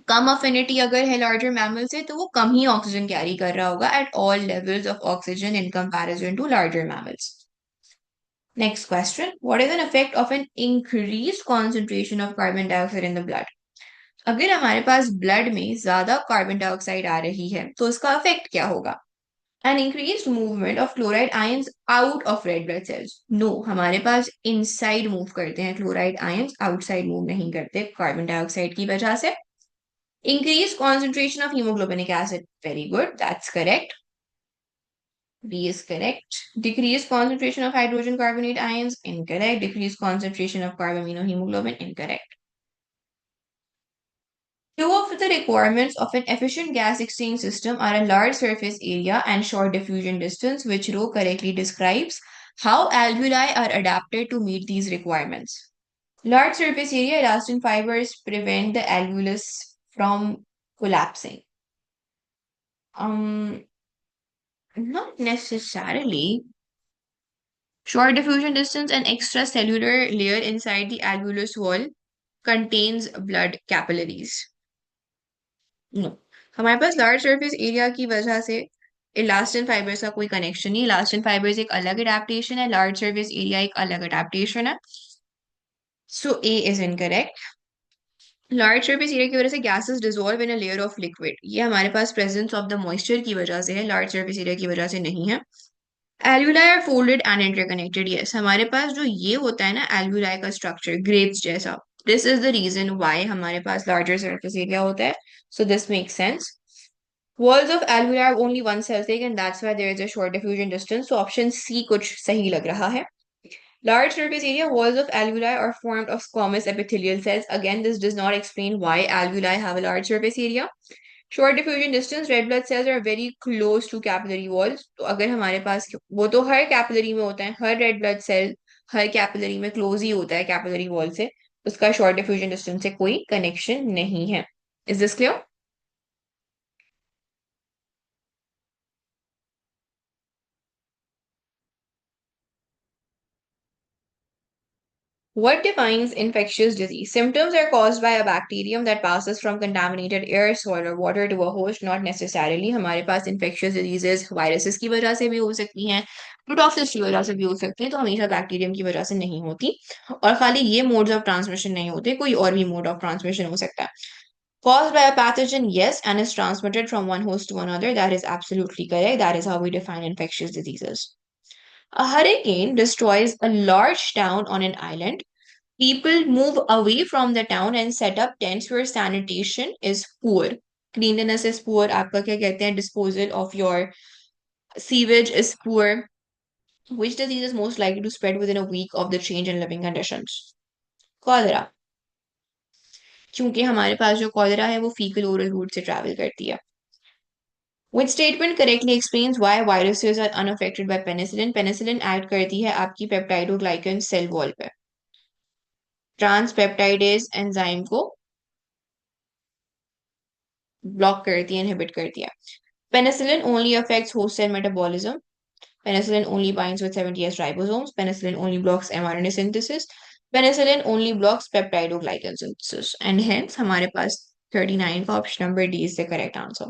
कम affinity अगर है larger mammal से तो वो कम ही oxygen carry कर रहा होगा at all levels of oxygen in comparison to larger mammals. Next question, what is an effect of an increased concentration of carbon dioxide in the blood? अगर हमारे पास ब्लड में ज्यादा कार्बन डाइऑक्साइड आ रही है तो उसका इफेक्ट क्या होगा? An increased movement of chloride ions out of red blood cells. No, हमारे पास इनसाइड मूव करते हैं क्लोराइड आयंस, आउटसाइड मूव नहीं करते कार्बन डाइऑक्साइड की वजह से. Increased concentration of hemoglobinic acid. Very good. That's correct. B is correct. Decreased concentration of hydrogen carbonate ions. Incorrect. Decreased concentration of carbaminohemoglobin. Incorrect. Two of the requirements of an efficient gas exchange system are a large surface area and short diffusion distance, which row correctly describes how alveoli are adapted to meet these requirements. Large surface area elastin fibers prevent the alveolus from collapsing. Um, Not necessarily. Short diffusion distance, an extracellular layer inside the alveolus wall contains blood capillaries. No. हमारे पास large surface area की वजह से elastin fibres का कोई connection नहीं. Elastin fibres एक अलग adaptation है, लार्ज सरफेस एरिया एक अलग अडेप्टेशन है. So A is incorrect. Large surface area की वजह से gases dissolve in a layer of liquid. ये हमारे पास प्रेजेंस ऑफ द मॉइस्चर की वजह से है, लार्ज सरफेस एरिया की वजह से नहीं है. Alveoli are folded and interconnected. Yes, हमारे पास जो ये होता है ना एल्वुलाई का स्ट्रक्चर ग्रेप्स जैसा, this is the reason why हमारे पास लार्जर सरफेस एरिया होता है. So this makes sense. Walls of alveoli are only one cell thick and that's why there is a short diffusion distance. So option C कुछ सही लग रहा है. Large surface area walls of alveoli are formed of squamous epithelial cells. Again, this does not explain why alveoli have a large surface area. Short diffusion distance, red blood cells are very close to capillary walls. तो अगर हमारे पास वो तो हर capillary में होता है, हर red blood cell हर capillary में close ही होता है कैपिलरी वॉल से, उसका शॉर्ट डिफ्यूजन डिस्टेंस से कोई कनेक्शन नहीं है. Is this clear? What defines infectious disease? Symptoms are caused by a bacterium that passes from contaminated air, soil or water to a host, not necessarily. हमारे पास infectious diseases viruses की वजह से भी हो सकती हैं, प्रोटोक्सिस की वजह से भी हो सकती हैं, तो हमेशा बैक्टीरियम की वजह से नहीं होती. और खाली ये मोड्स ऑफ ट्रांसमिशन नहीं होते, कोई और भी मोड ऑफ ट्रांसमिशन हो सकता है. Caused by a pathogen, yes, and is transmitted from one host to another. That is absolutely correct. That is how we define infectious diseases. A hurricane destroys a large town on an island. People move away from the town and set up tents where sanitation is poor. Cleanliness is poor. आपका क्या कहते हैं? Disposal of your sewage is poor. Which disease is most likely to spread within a week of the change in living conditions? Cholera. क्योंकि हमारे पास जो cholera है वो फीकल ओरल रूट से ट्रैवल करती है. Which statement correctly explains why viruses are unaffected by penicillin? Penicillin act करती है आपकी पेप्टाइडोग्लाइकन सेल वॉल पे. ट्रांसपेप्टाइडेज एंजाइम को ब्लॉक करती है, इनहिबिट करती है. Penicillin only affects host cell metabolism. Penicillin only binds with 70S ribosomes. Penicillin only blocks mRNA synthesis. Penicillin only blocks peptidoglycan synthesis. And hence हमारे पास 39 का option number D is the correct answer.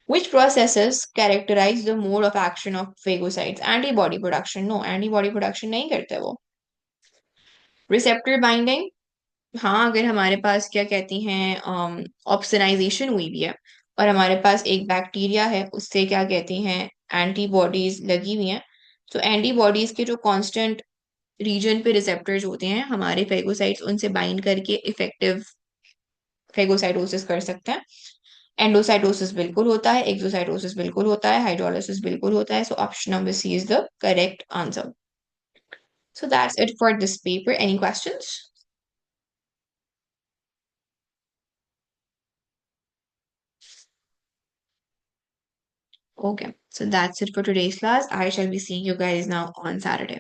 Which processes characterize the mode of action of phagocytes? Antibody production. No, antibody production नहीं करते वो. Receptor binding. हाँ, अगर हमारे पास क्या कहती हैं ऑप्सनाइजेशन हुई भी है और हमारे पास एक बैक्टीरिया है, उससे क्या कहती हैं एंटीबॉडीज लगी हुई हैं, तो एंटीबॉडीज के जो कांस्टेंट रीजन पे रिसेप्टर्स होते हैं हमारे फेगोसाइट्स उनसे बाइंड करके इफेक्टिव फेगोसाइटोसिस कर सकते हैं. एंडोसाइटोसिस बिल्कुल होता है, एक्सोसाइटोसिस बिल्कुल होता है, हाइड्रोलिसिस बिल्कुल होता है. So option number C is the correct answer. So that's it for this paper. Any questions? Okay, so that's it for today's class. I shall be seeing you guys now on Saturday.